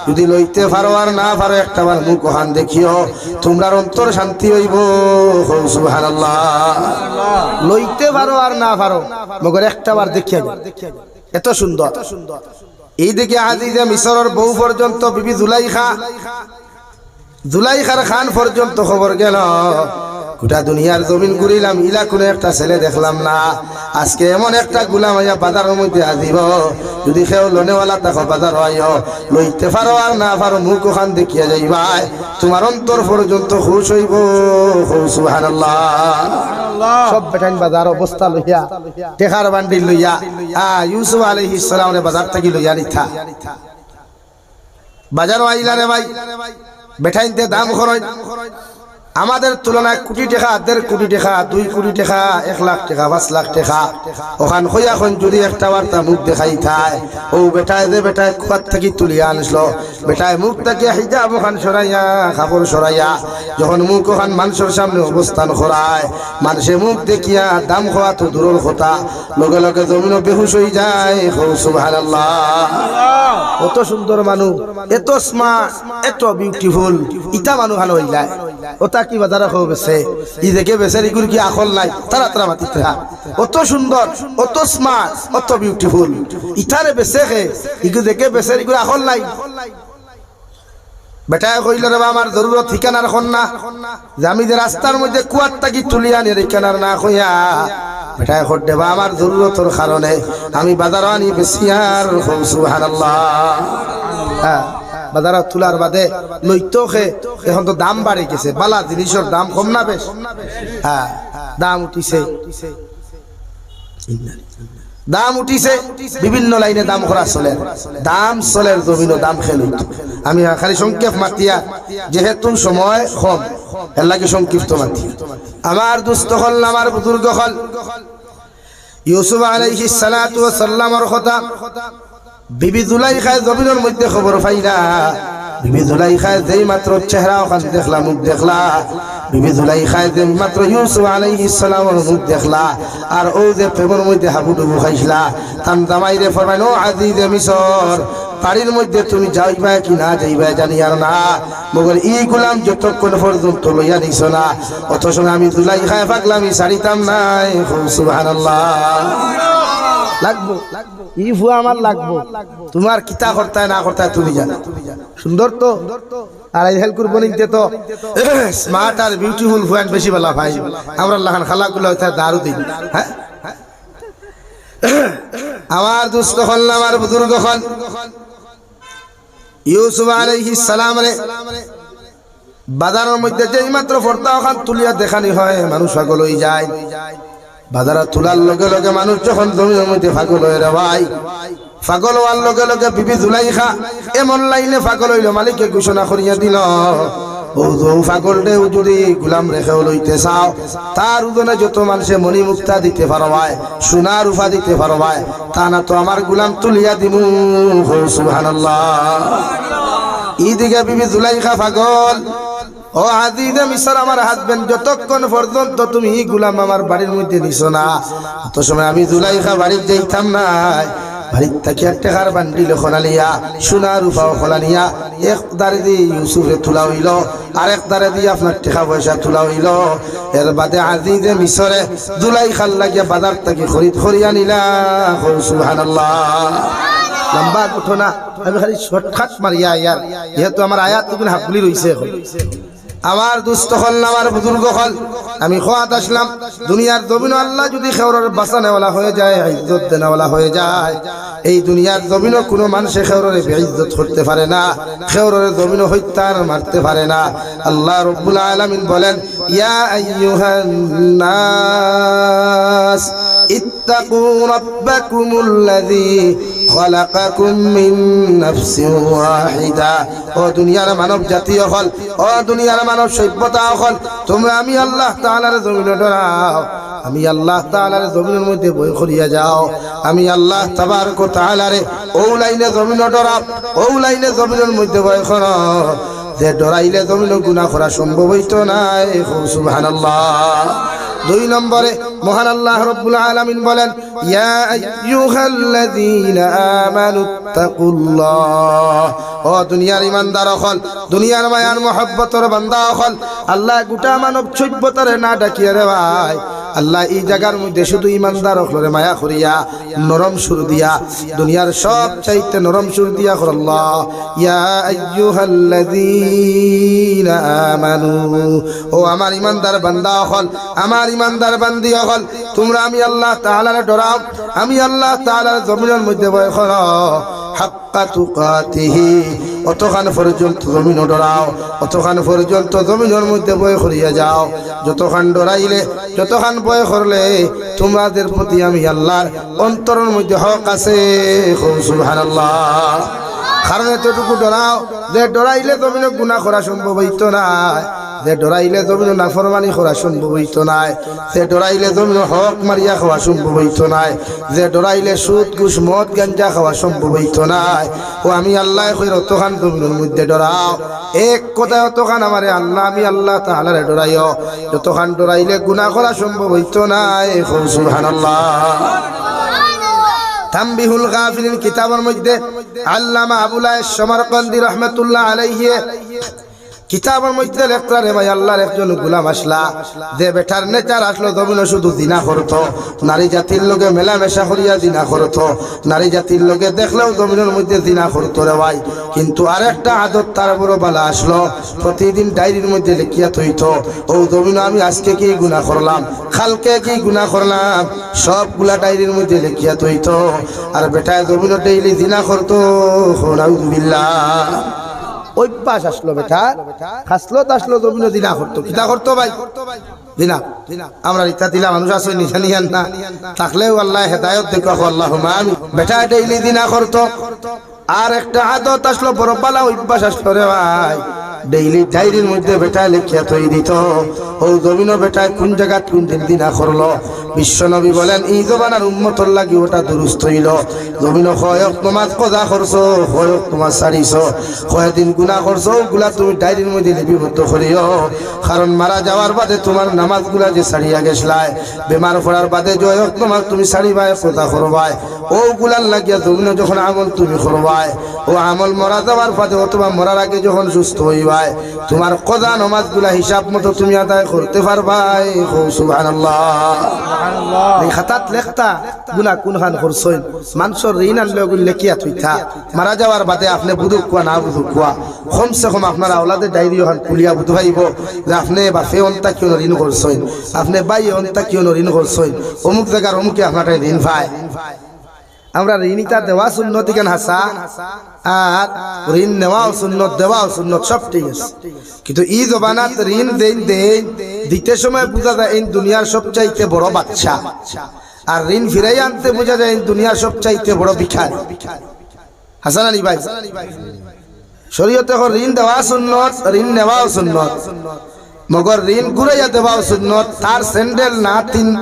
যদি লইতে পারো আর না পারো একটা বার মুখ হান দেখিও তোমরার অন্তর শান্তি হইব সুবহানাল্লাহ লইতে পারো আর না পারো মগর একটা বার দেখিয়া এত সুন্দর এইদিকে আজিজে মিশরের বউ পর্যন্ত বিবি জুলাইখার খান পর্যন্ত খবর গেল গোটা দুনিয়ার জমিন ঘুরিলাম ইলা কোনো একটা ছেলে দেখলাম না আজকে এমন একটা গুলাম আইয়া বাজারের মধ্যে আজিব যদি কেউ লোনেওয়ালা তাকে বাজার আইও লইতে পারো আর না পারো মুখ ওখান দেখিয়া যাইবাই তোমার অন্তর পর্যন্ত খুশ হইব সুবহানাল্লাহ সব বেটাইন বাজার অবস্থা লইয়া টেকার বান্ডিল লইয়া ইউসুফ আলাইহিস সালামের বাজার থেকে লইয়া নিথা বাজারও আইলা রে ভাই বেটাইনতে দাম খরচ আমাদের তুলনায় কোটি টাকা 1.5 কোটি টাকা 2 কোটি টাকা 1 লাখ টাকা 5 লাখ টাকা ওখান হইয়া এখন যদি একটা বার্তা মুখ দেখাই থায় ও বেটায় যে বেটায় কুয়ার থেকে তুলিয়া আনছিল বেটায় মুখ থেকে হিজাব ওখান সরাইয়া কাপড় সরাইয়া যখন মুখ ওখান মানুষের সামনে অবস্থান করায় মানুষে মুখ দেখিয়া দাম খাওয়া তো দূরের কথা লগে লগে জমিনও বেহুশ হয়ে যায় সুবহানাল্লাহ কত সুন্দর মানুষ এত স্মার্ট এত বিউটিফুল ইটা মানুষ ভালো হয়ে যায় ওটা কি বাজারে খাও বেছে ই দেখে বেছে এগুলো কি আকল নাই তারা তারা মাতিতে অত সুন্দর অত স্মার্ট অত বিউটিফুল ইটারে বেছে খে ইগু দেখে বেছে এগুলো আকল নাই বেটায় কইল রে আমার জরুরত ঠিকানার খন না যে আমি যে রাস্তার মধ্যে কুয়ার তাকি তুলি আনি ঠিকানার না কইয়া বেটায় খোট দেবা আমার জরুরতর কারণে আমি বাজার আনি বেশি আর সুবহানাল্লাহ বাজারে তুলার বাদে লইতো খে এখন তো দাম বাড়ে গেছে বালা জিনিসের দাম কম না বেশ দাম উঠিছে দাম উঠিছে বিভিন্ন লাইনে দাম করা চলে দাম চলের জমিন দাম খেল আমি খালি সংক্ষেপ মাতিয়া যেহেতু সময় কম এর লাগে সংক্ষিপ্ত মাতি আমার দুস্থ হল আমার বুজুর্গ হল ইউসুফ আলাইহিস সালাতু ওয়াস সালামের কথা বিবি জুলাইখায় জমিনের মধ্যে খবর পাইলা বিবি জুলাইখায় যেই মাত্র চেহারা ওখান দেখলা মুখ দেখলা বিবি জুলাইখায় যেই মাত্র ইউসুফ আলাইহিস সালামের মুখ দেখলা আর ও যে প্রেমের মধ্যে হাবুডুবু খাইছিলা তান জামাইরে ফরমাইল ও আজিজে মিশর বাড়ির মধ্যে তুমি যাইবা কি না যাইবা জানি আর না মগর এই গোলাম যতক্ষণ পর্যন্ত লইয়া নিছ না অথচ আমি জুলাইখায় পাগলামি ছাড়িতাম নাই সুবহানাল্লাহ লাগবো ই ফুয়া আমার লাগবো তোমার কিতা করতায় না করতায় তুমি জানো সুন্দর তো আর এই হেল কুরবানিতে তো স্মার্ট আর বিউটিফুল ফুয়ান বেশি বেলা ভাই আমরা লাখান খালাগুলো হইতে দারু দিন হ্যাঁ আমার দুস্থ হল আমার বুজুর্গ হল ইউসুফ আলাইহিস সালাম রে বাজারের মধ্যে যেই মাত্র ফর্তা ওখান তুলিয়া দেখানি হয় মানুষ পাগল হয়ে যায় বাজারে তোলার লগে লগে মানুষ যখন জমির মধ্যে পাগল হয়ে রে ভাই পাগল হওয়ার লগে লগে বিবি জুলাইখা এমন লাইনে পাগল হইল মালিককে ঘোষণা করিয়া দিল ও পাগলটে যদি গুলাম রেখেও লইতে চাও তার উদনে যত মানুষে মণি মুক্তা দিতে পারবায় সোনা রূপা দিতে পারবায় তা না তো আমার গুলাম তুলিয়া দিমু সুবহানাল্লাহ ইদিকে বিবি জুলাইখা পাগল ও আজিজে মিশর আমার হাজবেন্ড যতক্ষণ পর্যন্ত তুমি গুলাম আমার বাড়ির মধ্যে নিছো না তত সময় আমি জুলাইখা বাড়ির যাইতাম না বাড়ির থেকে টেকার বান্ডিল খোলানিয়া সোনা রূপাও খোলানিয়া এক দারে দিয়ে ইউসুফে তোলা হইল আর এক দারে দিয়ে আপনার টেকা পয়সা তোলা হইল এর বাদে আজিজে মিশরে জুলাইখার লাগিয়া বাজার থেকে খরিদ করিয়া নিলা সুবহানাল্লাহ লম্বা ঘটনা আমি খালি শর্টকাট মারিয়া ইয়ার যেহেতু আমার আয়াত তুমি হাফগুলি রইছে আমার দুস্থ হল আমার বুজুর্গ হল আমি খোয়াত আসলাম দুনিয়ার জমিন আল্লাহ যদি খেওরের বাঁচানেওয়ালা হয়ে যায় ইজ্জত দেনেওয়ালা হয়ে যায় এই দুনিয়ার জমিনও কোনো মানুষে খেওরের বেইজ্জত করতে পারে না খেওরের জমিনও হত্যার মারতে পারে না আল্লাহ রব্বুল আলামিন বলেন ইয়া আইয়ুহান নাস ইত্তাকু রাব্বাকুমুল্লাযী খালাকাকুম মিন নাফসিন ওয়াহিদা ও দুনিয়ার মানব জাতীয় হল ও দুনিয়ার মানব সভ্যতা হল তোমরা আমি আল্লাহ তাআলার জমিনে ডরাও আমি আল্লাহ তাআলার জমিনের মধ্যে বই করিয়া যাও আমি আল্লাহ তাবারক ওয়া তাআলারে ও লাইনে জমিনে ডরাও ও লাইনে জমিনের মধ্যে বই করো যে ডরাইলে জমিনে গুনাহ করা সম্ভব হইতো না সুবহানাল্লাহ দুই নম্বরে মহান আল্লাহ রব্বুল আলামিন বলেন ইয়া আইয়ুহাল্লাযীনা আমানুত্তাকুল্লাহ ও দুনিয়ার ইমানদার হল দুনিয়ার মায়ার মহব্বতের বান্দা হল আল্লাহ গোটা মানব সভ্যতারে না ডাকিয়া রে ভাই আল্লাহ এই জায়গার মধ্যে শুধু ইমানদার হলরে মায়া করিয়া নরম সুর দিয়া দুনিয়ার সব চাইতে নরম সুর দিয়া কর আল্লাহ ইয়া আইয়ুহাল্লাযীনা আমানু ও আমার ইমানদার বান্দা হল আমার ইমানদার বান্দি হল তোমরা আমি আল্লাহ তাআলারে ডরাও আমি আল্লাহ তাআলার জমিনের মধ্যে ভয় করো হাক্কা তুকাতিহি অতখান পর্যন্ত জমিন ডরাও অতখান পর্যন্ত জমিনের মধ্যে ভয় করিয়া যাও যতখান ডরাইলে যতখান ভয় করলে তোমাদের প্রতি আমি আল্লাহর অন্তরের মধ্যে হক আছে সুবহানাল্লাহ কারণ এতটুকু ডরাও যে ডরাইলে জমিনে গুনাহ করা সম্ভব হইতো না যে ডরাইলে জমিনে নাফরমানি করা সম্ভব হইতো না যে ডরাইলে জমিনে হক মারিয়া খাওয়া সম্ভব হইতো না যে ডরাইলে সুদ ঘুষ মদ গাঞ্জা খাওয়া সম্ভব হইতো না ও আমি আল্লাহ কই অতখান জমিনের মধ্যে ডরাও এক কথা অতখান আমারে আল্লাহ আমি আল্লাহ তাআলারে ডরাইও যতখান ডরাইলে গুনাহ করা সম্ভব হইতো না সুবহানাল্লাহ তানবিহুল গাফিলিন কিতাবের মধ্যে আল্লামা আবুল আয়েশ সমরকন্দি রাহমাতুল্লাহ আলাইহি কিতাবের মধ্যে লেখা রে ভাই আল্লাহর একজন গোলাম আসলা যে বেটার নেচার আসলো জমিনে শুধু জিনা করতো নারী জাতির লগে মেলামেশা করিয়া জিনা করতো নারী জাতির লগে দেখলেও জমিনের মধ্যে জিনা করতো রে ভাই কিন্তু আরেকটা আদত তার বড় বালা আসলো প্রতিদিন ডায়েরির মধ্যে লিখিয়া থইতো ও জমিনে আমি আজকে কি গুনাহ করলাম কালকে কি গুনাহ করলাম সবগুলা ডায়েরির মধ্যে লিখিয়া থইতো আর বেটায় জমিনে ডেইলি জিনা করতো নাউযুবিল্লাহ অভ্যাস আসলো বেটা খাসলো তাসলো জমিনে দিনা করতো কিতা করতো ভাই দিনা আমরা ইচ্ছা দিলা মানুষ আসো নিশানিয়ান না থাকলেও আল্লাহ হেদায়ত দেখো আল্লাহুম্মা আমিন বেটা ডেইলি দিনা করতো আর একটা আদত আসলো বড় বালা অভ্যাস আসলো রে ভাই ডেইলি ডায়েরির মধ্যে বেটা লিখিয়া থই দিত ও জমিনও বেটায় কোন জায়গা কোন দিন দিনা করলো বিশ্বনবী বলেন এই জমানার উম্মতর লাগি ওটা দুরুস্ত হইল জমিনও কয়ক নামাজ কজা করছো কয়ক তোমার সারিছো কয়দিন গুনাহ করছো ওগুলা তুমি ডায়েরির মধ্যে লিপিবদ্ধ করিও কারণ মারা যাওয়ার বাদে তোমার নামাজগুলা যে সারিয়া গেছলাই বেমার পড়ার বাদে জয়ক তোমার তুমি সারিবাই কজা করবাই ওগুলার লাগিয়া জমিনও যখন আমল তুমি করবাই ও আমল মরা যাওয়ার বাদে অথবা মরার আগে যখন সুস্থ হইবা হইবাই তোমার কজা নামাজগুলা হিসাব মতো তুমি আদায় করতে পারবাই সুবহানাল্লাহ এই খাতাত লেখতা গুনাহ কোনখান করছইন মানুষের ঋণ আনলে ওগুলো লেখিয়া থইতা মারা যাওয়ার বাদে আপনি বুঝুক কোয়া না বুঝুক কোয়া কমসে কম আপনার আওলাদের ডায়েরি ওখান খুলিয়া বুঝ ভাইব যে আপনি বাপে অন্তা কিয় ঋণ করছইন আপনি বাই অন্তা কিয় ঋণ করছইন অমুক জায়গার অমুকে আপনার ঋণ পায় আমরা ঋণিতা দেওয়া সুন্নত কেন হাসা আর ঋণ নেওয়াও সুন্নত দেওয়াও সুন্নত সব ঠিক আছে কিন্তু এই জবানাত ঋণ দেন দিতে সময় বোঝা যায় এই দুনিয়ার সবচাইতে বড় বাচ্চা আর ঋণ ফিরাই আনতে বোঝা যায় এই দুনিয়ার সবচাইতে বড় ভিখারি হাসান আলী ভাই শরীয়তে ঋণ দেওয়া সুন্নত ঋণ নেওয়াও সুন্নত মগর ঋণ ঘুরাইয়া দেওয়াও সুন্নত তার স্যান্ডেল না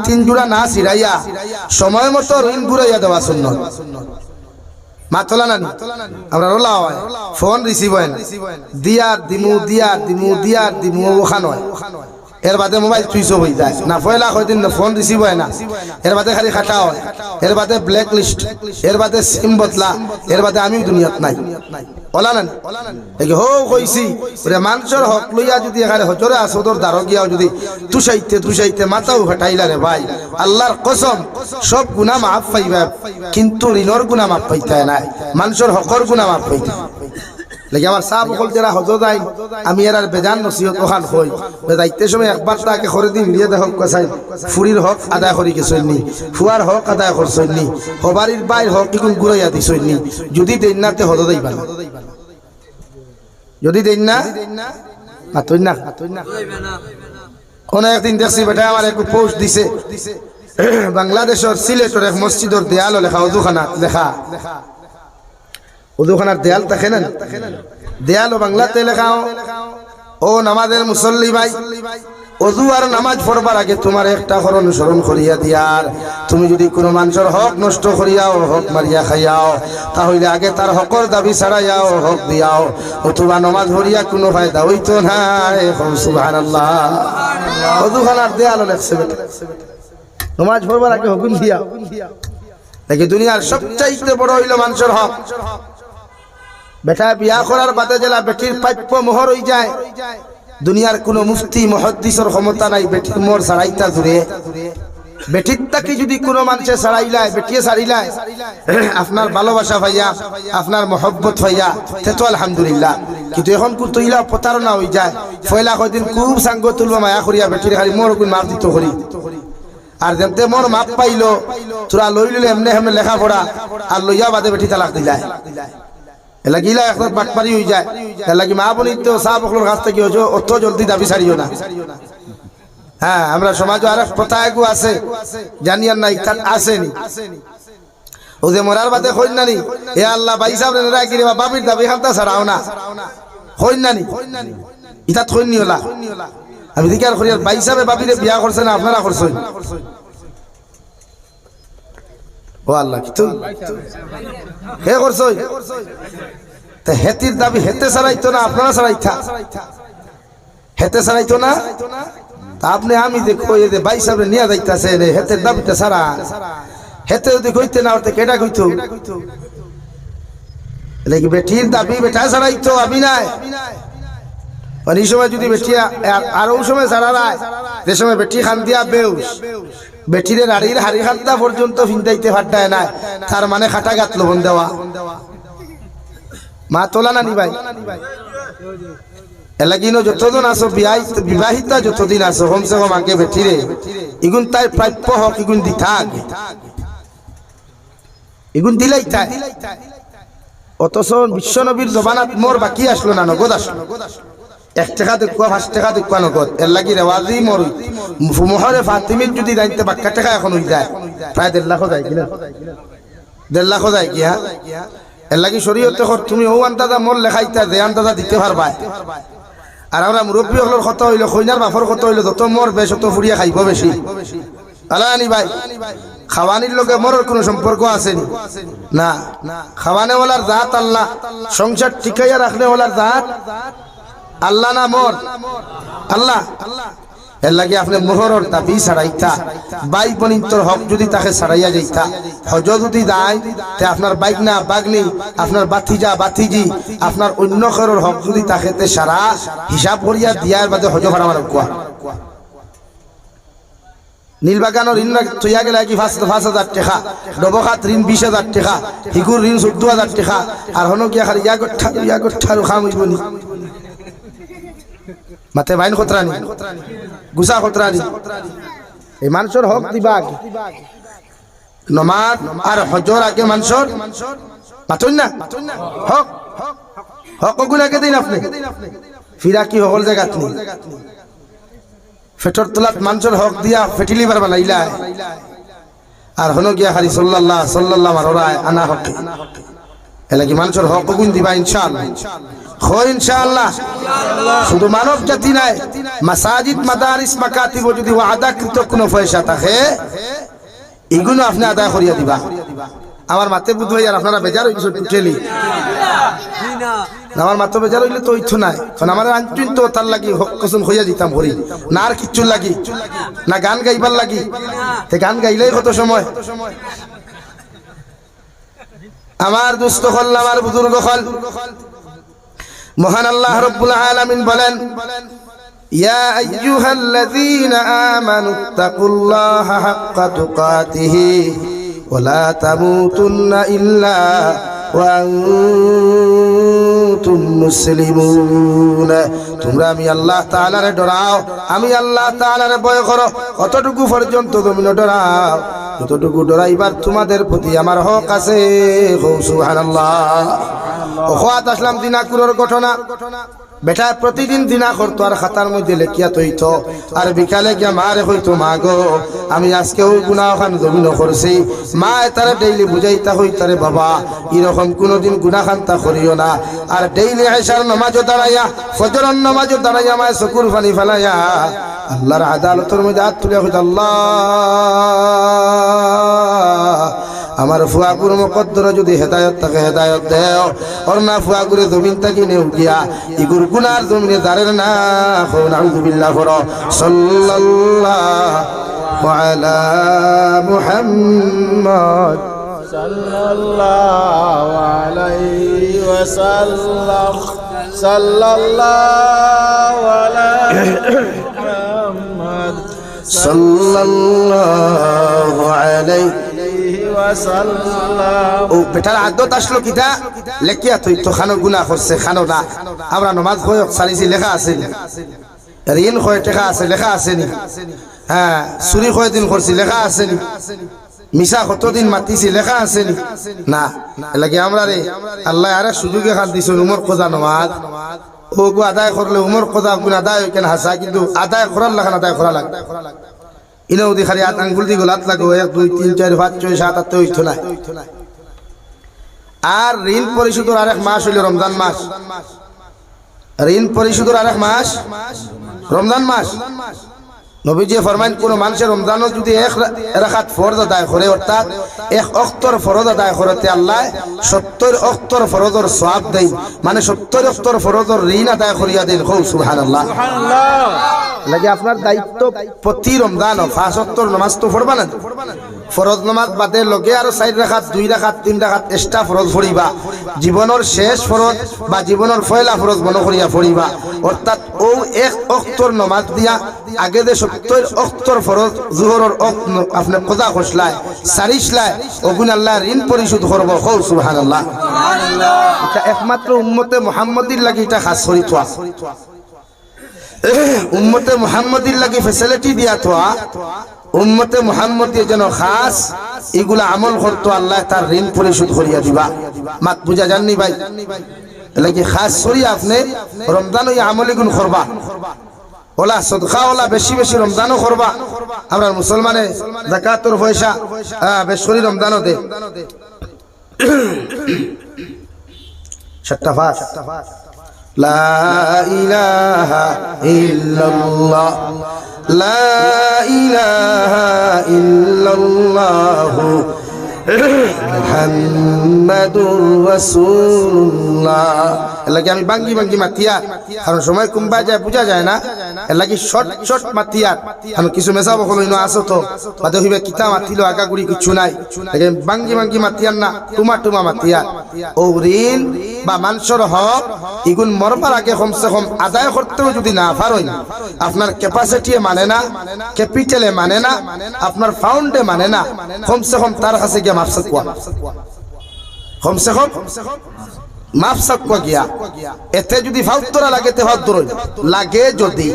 তিন জোড়া না ছিড়াইয়া সময় মতো ঋণ ঘুরাইয়া দেওয়া সুন্নত মাতলা নানি আমরা রোলা হয় ফোন রিসিভ হয় না দিয়ার দিমু ওখান হয় এর বাদে মোবাইল সুইচ অফ হয়ে যায় না পয়লা কয়দিন ফোন রিসিভ হয় না এর বাদে খালি খাটা হয় এর বাদে ব্ল্যাক লিস্ট এর বাদে সিম বদলা এর বাদে আমিও দুনিয়াত নাই ওলা না হো কইছি ওরে মানুষের হক লইয়া যদি এখানে হজরে আসদর দ্বারো গিয়াও যদি তুষাইতে মাথাও ফাটাইলা রে ভাই আল্লাহর কসম সব গুনাহ মাফ পাইবা কিন্তু ঋণর গুনাহ মাফ পাইতে নাই মানুষের হকর গুনাহ মাফ পাইতে লেগে আমার সাহেব বল যারা হজ যায় আমি এর আর বেজান নসিহত ওখান হই যাইতে সময় একবার তাকে করে দি মিলিয়ে দেখো কাছাই ফুরির হক আদায় করি গেছইনি ফুয়ার হক আদায় করছইনি হবারির বাইর হক ইগুন গুড়াইয়া দিছইনি যদি দেন না তে হজ যাইবা না যদি দেন না মাতই না কোন একদিন দেখছি বেটা আমার একটু পোস্ট দিছে বাংলাদেশের সিলেটের এক মসজিদের দেয়ালও লেখা ওযুখানা লেখা ওযুখানার দেয়াল থাকে না দেয়ালও বাংলাতে লেখাও ও নামাজের মুসল্লি ভাই ওযু আর নামাজ পড়বার আগে তোমার একটা অনুসরণ করিয়া দিয়ার তুমি যদি কোনো মানুষের হক নষ্ট করিয়াও হক মারিয়া খাইয়াও তাহলে আগে তার হকর দাবি ছাড়াইয়াও হক দিয়াও অথবা নামাজ পড়িয়া কোনো ফায়দা হইতো না সুবহানাল্লাহ ওযুখানার দেয়ালও লেখছে নামাজ পড়বার আগে হুকুম দিয়া দেখি দুনিয়ার সবচাইতে বড় হইল মানুষের হক বেটা বিয়া করার বাদে জেলা বেটির প্রাপ্য মোহর হয়ে যায় দুনিয়ার কোনো মুফতি মুহাদ্দিসের ক্ষমতা নাই বেটির মোর ছাড়াইতা দূরে বেটির তাকে যদি কোনো মানুষে ছাড়াইলায় বেটিয়ে ছাড়িলায় আপনার ভালোবাসা ভাইয়া আপনার মহব্বত ভাইয়া তে তো আলহামদুলিল্লাহ কিন্তু এখন কুতইলা প্রতারণা হয়ে যায় ফয়লা কয়দিন খুব সাঙ্গ তুলবা মায়া করিয়া বেটির খালি মোর কোন মাপ দিত করি আর যেমতে মোর মাপ পাইলো তোরা লই লইলে এমনি এমনি লেখা পড়া আর লইয়া বাদে বেটি তালাক দিলায় এলাকিলা এখন বাটপারি হয়ে যায় এলাকি মা বলি তো সাহ বকলোর কাছ থেকে অত জলদি দাবি ছাড়িও না হ্যাঁ আমরা সমাজে আর প্রথা এগু আছে জানিয়ার নাই তার আসেনি ও যে মরার বাদে হইন নানি এ আল্লাহ ভাই সাহেব রে রাখি রে বাবির দাবি খামতা ছাড়াও না হইন নানি ইতাত হইন নি হলা আমি দিকার করিয়ার ভাই সাহেব বাবিরে বিয়া করছে না আপনারা করছেন ও আল্লাহ কি তুই হে করছই তে হেতির দাবি হেতে ছাড়াইতো না আপনারা ছাড়াইতা হেতে ছাড়াইতো না তা আপনি আমি দেখো এই যে ভাই সাহেব নিয়ে যাইতাছে রে হেতের দাবিটা ছাড়া হেতে যদি কইতে না হতে কেডা কইতো লাগি বেটির দাবি বেটা ছাড়াইতো আমি নাই আর এই সময় যদি বেটিয়া আর ওই সময় ছাড়া রায় যে সময় বেটি খান দিয়া বেউস বেটিরে নারীর হাড়ি খান্তা পর্যন্ত ফিন্দাইতে ফাটায় না তার মানে খাটা গাত লবণ দেওয়া মা তোলা নানি ভাই এলাকিনো যতদিন আসো বিবাহিতা যতদিন আসো কমসে কম আগে বেটিরে ইগুন তাই প্রাপ্য হক ইগুন দি থাক ইগুন দিলাই তাই অথচ বিশ্ব নবীর জবানাত মোর বাকি আসলো না নগদ আসলো 1 টাকা দেখুয়া 5 টাকা দেখুয়া নগদ এর লাগি রেওয়াজি মোর মোহরে ফাতিমির যদি দাইতে বাক্কা টাকা এখন হই যায় প্রায় 1.5 লাখ যায় কিনা 1.5 লাখ যায় কি হ্যাঁ এর লাগি শরীয়তে তুমি ও আন্দাজা মোর লেখাইতা যে আন্দাজা দিতে পারবা আর আমরা মুরব্বী হলোর কত হইলো কইনার বাপর কত হইলো যত মোর বেশ তত ফুরিয়া খাইব বেশি আলানি ভাই খাওয়ানির লগে মোর কোনো সম্পর্ক আছে না খাওয়ানে ওয়ালার জাত আল্লাহ সংসার ঠিকাইয়া রাখলে ওয়ালার জাত আল্লাহ না মোর আল্লাহ এর লাগে আপনি মোহরর দাবি ছাড়াইতা ভাই বোনিন্তর হক যদি তাকে ছাড়াইয়া যাইতা হজ যদি দেয় তে আপনার বাইক না বাগনি আপনার বাতিজা বাতিজি আপনার অন্য কারোর হক যদি তাকে তে সারা হিসাব করিয়া দিয়ার বাদে হজ ভাড়া আমার কোয়া নীলবাগানোর ঋণ তৈয়া গেলে কি 5,000 টাকা ডবখাত ঋণ 20,000 টাকা হিকুর ঋণ 14,000 টাকা আর হনো কি খালি ইয়া গঠারু খাম হইবনি মাতে বাইন খতরানি গুসা খতরানি এই মানুষের হক দিবা নমাজ আর হজর আগে মানুষের মাতুন না হক হক গুলাকে দিন আপনি ফিরা কি হল জায়গাত নেই ফেটর তোলাত মানুষের হক দিয়া ফেটিলিবার বানাইলা আর হনো গিয়া খালি সাল্লাল্লাহ মারায় আনা হক এলাকি মানুষের হক গুণ দিবা ইনশাআল্লাহ হয় ইনশাআল্লাহ শুধু মানব জাতি নাই মাসাজিদ মাদারিস মাকাতিব যদি ওয়াদাকৃত কোনো পয়সা থাকে এগুলো আপনি আদায় করিয়া দিবা আমার মাতে বুঝ ভাই আর আপনারা বেজার হইছো টুটেলি আমার মাত্র বেজার হইলে তো ইচ্ছু নাই কারণ আমার আনটুন তো তার লাগি হক কসম হইয়া দিতাম ভরি না আর কিচ্ছু লাগি না গান গাইবার লাগি তে গান গাইলেই কত সময় আমার দুস্থ হল আমার বুজুর্গ হল মহান আল্লাহ রাব্বুল আলামিন বলেন ইয়া আইয়ুহাল্লাযীনা আমানুত্তাকুল্লাহা হাক্কা তুকাতিহি ওয়া লা তামুতুন্না ইল্লা ওয়া আনতুম মুসলিমুন তোমরা আমি আল্লাহ তাআলারে ডরাও আমি আল্লাহ তাআলারে ভয় করো কতটুকু পর্যন্ত তুমি ডরাও যতটুকু ডরাইবার তোমাদের প্রতি আমার হক আছে সুবহানাল্লাহ ওখাত আসলাম দিনাকুরের ঘটনা বেটা প্রতিদিন দিনা করতো আর খাতার মধ্যে লেখিয়া তৈতো আর বিকালে গিয়া মারে হইতো মা গো আমি আজকেও গুনাহ খান জমিন করছি মা তারে ডেইলি বুঝাইতা হইতারে বাবা এরকম কোনোদিন গুনাহ খান্তা করিও না আর ডেইলি আয়সার নামাজও দাঁড়াইয়া ফজরের নামাজও দাঁড়াইয়া মায় চকুর পানি ফেলাইয়া আল্লাহর আদালতের মধ্যে হাত তুলে হইতো আল্লাহ আমার ফুয়াগুর মুকদ্দর যদি হেদায়ত থাকে হেদায়ত দেও আর না ফুয়াগুরে জমিন থাকি নেও গিয়া ইগুর গুনার জমিনে দাঁড়ের না নাউযুবিল্লাহ করো সাল্লাল্লাহু আলা মুহাম্মদ সাল্লাল্লাহু আলাইহি ওয়াসাল্লাম সাল্লাল্লাহু আলা মুহাম্মদ সাল্লাল্লাহু আলাইহি ও বেটার আদত আসলো কিতা লেখিয়া তুই তো খানো গুনাহ করছে খানো না আমরা নামাজ কয় সারিছি লেখা আছে ঋণ কয় টাকা আছে লেখা আছে নি হ্যাঁ চুরি কয় দিন করছি লেখা আছে নি মিশা কতদিন মাতিছি লেখা আছে নি না লাগে আমরা রে আল্লাহ আরে সুযোগে খান দিছ উমর কোজা নামাজ ও গো আদায় করলে উমর কোজা গুণ আদায় কেন হাসা কিন্তু আদায় করার লাগান আদায় করা লাগে ইনাও দি খালি হাত আঙ্গুল দি গোলাত লাগো 1 2 3 4 5 6 7 8 হইতো না আর ঋণ পরিশোধের আরেক মাস হইল রমজান মাস ঋণ পরিশোধের আরেক মাস রমজান মাস নবীজি ফরমান কোন মানুষের রমজানও যদি এক রাকাত ফরজ আদায় করে অর্থাৎ এক ওয়াক্তর ফরজ আদায় করতে আল্লাহ 70 ওয়াক্তর ফরজের সওয়াব দেয় মানে 70 ওয়াক্তর ফরজের ঋণ আদায় করিয়া দেন সুবহানাল্লাহ সুবহানাল্লাহ লাগে আপনার দায়িত্ব প্রতি রমজান 5 ওয়াক্তর নামাজ তো পড়বা না ফরজ নামাজ বাদে লগে আর 4 রাকাত 2 রাকাত 3 রাকাত এক্সট্রা ফরজ পড়িবা জীবনের শেষ ফরজ বা জীবনের পয়লা ফরজ মনে করিয়া পড়িবা অর্থাৎ ও এক ওয়াক্তর নামাজ দিয়া আগে যে 70 ওয়াক্তর ফরজ যোহরের আপনি কজা খসলায় সারিসলায় ওগুন আল্লাহ ঋণ পরিশোধ করব সুবহানাল্লাহ সুবহানাল্লাহ এটা একমাত্র উম্মতে মুহাম্মাদির লাগি এটা খাস করি তোয়া উম্মতে মুহাম্মাদির লাগি ফ্যাসিলিটি দিয়া তোয়া উম্মতে মুহাম্মাদি যেন খাস এগুলা আমল করতো আল্লাহ তার ঋণ পরিশোধ করিয়া দিবা মাত বুঝা জাননি ভাই লাগি খাস করি আপনি রমজান ওই আমল গুণ করবা ওলা সদকা ওলা বেশি বেশি রমজানও করবা আমরা মুসলমানে যাকাতের পয়সা বেশি রমজানও দে শাত্তাফাস লা ইলাহা ইল্লাল্লাহ লা ইলাহা ইল্লাল্লাহ মুহাম্মাদুর রাসূলুল্লাহ। এর লাগি আমি বাঙ্গি বাঙ্গি মাতিয়া, কারণ সময় কুম্বা যায় বোঝা যায় না। এর লাগি শর্ট শর্ট মাতিয়া, আমি কিছু মেসাব হলো আসো তো বাদে হইবে কিতা মাতিলো আগাগুড়ি কিছু নাই, বাঙ্গি বাঙ্গি মাতিয়ার না, টুমা টুমা মাতিয়া। ও ঋণ বা মানুষের হক ইগুন মরবার আগে কমসে কম আদায় করতেও যদি না পারেন, আপনার ক্যাপাসিটি মানে না, ক্যাপিটালে মানে না, আপনার ফাউন্ডে মানে না, কমসে কম তার কাছে গিয়ে মাফ সাকুয়া, কমসে কম মাফ সাকুয়া গিয়া। এতে যদি ফাউতরা লাগে তে ফাউতর লাগে, যদি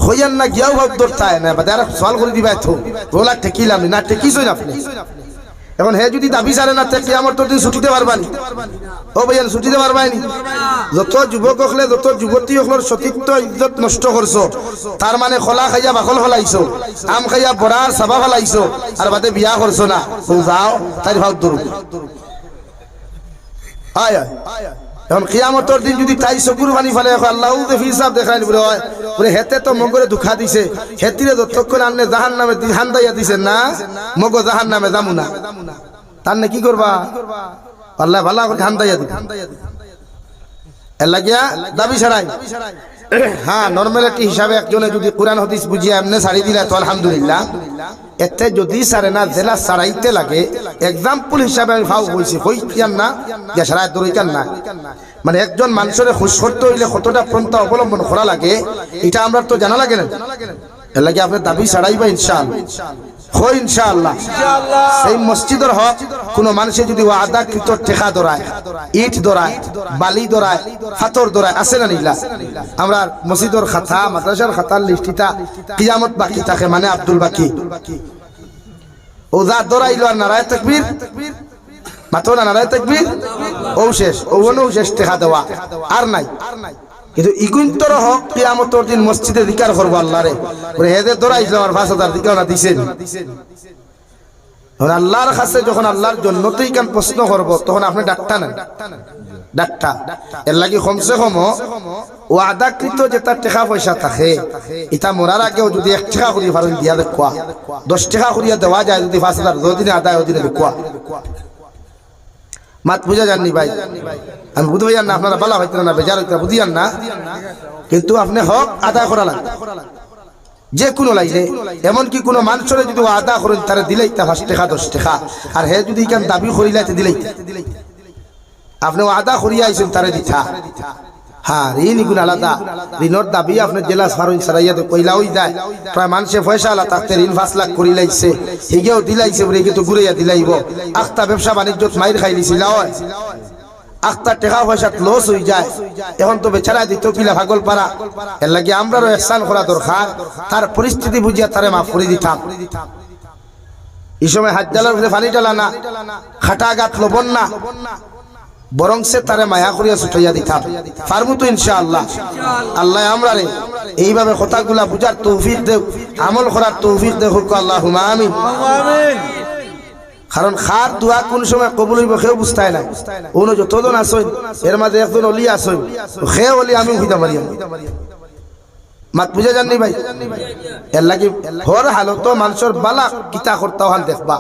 হইয়ান না গিয়াও ফাউতর তাই না বাদে আর সওয়াল করে দিবা তো রোলা ঠেকিলাম না, ঠেকিছই না আপনি। এখন হে যদি দাবি সারে না তে কিয়ামত তোর দিন ছুটিতে পারবানি, ও ভাইয়া ছুটিতে পারবানি। যত যুবক হলে, যত যুবতী হলের সতীত্ব ইজ্জত নষ্ট করছো, তার মানে খোলা খাইয়া বাকল ফলাইছো, আম খাইয়া বড়ার সাবা ফলাইছো, আর বাদে বিয়া করছো না, যাও তাই ভাব দূর। আয় এখন কিয়ামতের দিন যদি তাই চকুর পানি ফেলে, আল্লাহ হিসাব দেখাই বলে হয় বলে হেতে তো মগরে দুঃখা দিছে, হেতিরে যতক্ষণ আনলে জাহান নামে হান্দাইয়া দিছে না, মগ জাহান নামে যামু না, তার কি করবা আল্লাহ ভালো করে হান্দাইয়া দিবে। এর লাগিয়া দাবি ছাড়াই হ্যাঁ নর্মালিটি হিসাবে একজনে যদি কোরআন হাদিস বুঝিয়ে এমনি ছাড়ি দিলে তো আলহামদুলিল্লাহ। এতে যদি সারে না জেলা সারাইতে লাগে, এক্সাম্পল হিসাবে আমি ভাও হয়েছি হই কিয়ান না সারাই দরকার না, মানে একজন মানুষের খুশ করতে হইলে কতটা পন্থা অবলম্বন করা লাগে এটা আমরা তো জানা লাগে না। এর লাগে আপনি দাবি ছাড়াইবা ইনশাআল্লাহ, হয় ইনশাআল্লাহ। সেই মসজিদের হক কোন মানুষে যদি ওয়াদাকৃত টেকা ধরায়, ইট ধরায়, বালি ধরায়, পাথর ধরায়, আছে না নিলা? আমরা মসজিদের খাতা, মাদ্রাসার খাতার লিস্টিটা কিয়ামত বাকি থাকে, মানে আব্দুল বাকি ও যা ধরাইলো আর নারায় তাকবীর মাত্র না, নারায় তাকবীর ও শেষ, ও শেষ টেকা দেওয়া আর নাই। কিন্তু ইগুন্তর হক কিয়ামতের দিন মসজিদে জিকির করব আল্লাহরে, ওরে হেদে দরাইছিল আর 5000 দিকেও না দিছেন। তখন আল্লাহর কাছে যখন আল্লাহর জন্নতেই কান প্রশ্ন করব, তখন আপনি ডাক্তা নেন, ডাক্তা। এর লাগি কমসে কম ওয়াদাকৃত যেটা টাকা পয়সা থাকে, এটা মরার আগেও যদি 1 টাকা করিয়া পারেন দিয়া দেখুয়া, 10 টাকা করিয়া দেওয়া যায় যদি 5000 দিনে আদায় দিনে দেখুয়া। মাত বুঝা যাননি ভাই, আমি বুঝতে পারি না, আপনারা বলা হইতে না, বেজার হইতে বুঝিয়ান না, কিন্তু আপনি হক আদায় করা লাগবে যে কোনো লাইনে। এমনকি কোনো মানুষের যদি আদা করেন তারা দিলেই তা 5 টাকা 10 টাকা, আর হে যদি কেন দাবি করিলাইতে দিলেই আপনি আদা করিয়া আইছেন তারা দিতা। হ্যাঁ ঋণ ইগুন আলাদা, ঋণর দাবি আপনার জেলা সারুন সারাইয়া কইলা ওই যায় প্রায় মানুষে পয়সা আলা তাতে ঋণ 5 লাখ করি লাইছে, হিগেও দিলাইছে বলে তো ঘুরাইয়া দিলাইব। আখতা ব্যবসা বাণিজ্যত মাইর খাই লিছিল, আখতা টাকা পয়সা লস হয়ে যায়, এখন তো বেচারা দিত কিলা ভাগল পারা। এর লাগে আমরাও ihsan করা দরকার, তার পরিস্থিতি বুঝিয়া তারে মাফ করে দিতাম। এই সময় হাত জ্বালার উপরে পানি জ্বালা না, খাটা গাত লবণ না, বরং সে তারে মায়া করিয়া ছুটাইয়া দিতাম। পারমু তো ইনশাআল্লাহ। আল্লাহ আমরারে এইভাবে কথাগুলা বুঝার তৌফিক দেও, আমল করার তৌফিক দেও, আল্লাহুম্মা আমিন। কারণ খার দোয়া কোন সময় কবুল হইব কেউ বুঝতাই না। অন্য যতজন আসইন এর মাঝে একজন অলি আসইন, সে অলি আমি হইতে পারি। মাত বুঝা জাননি ভাই? এর লাগি হর হালত মানুষের বালা কিতা করতে হন দেখবা,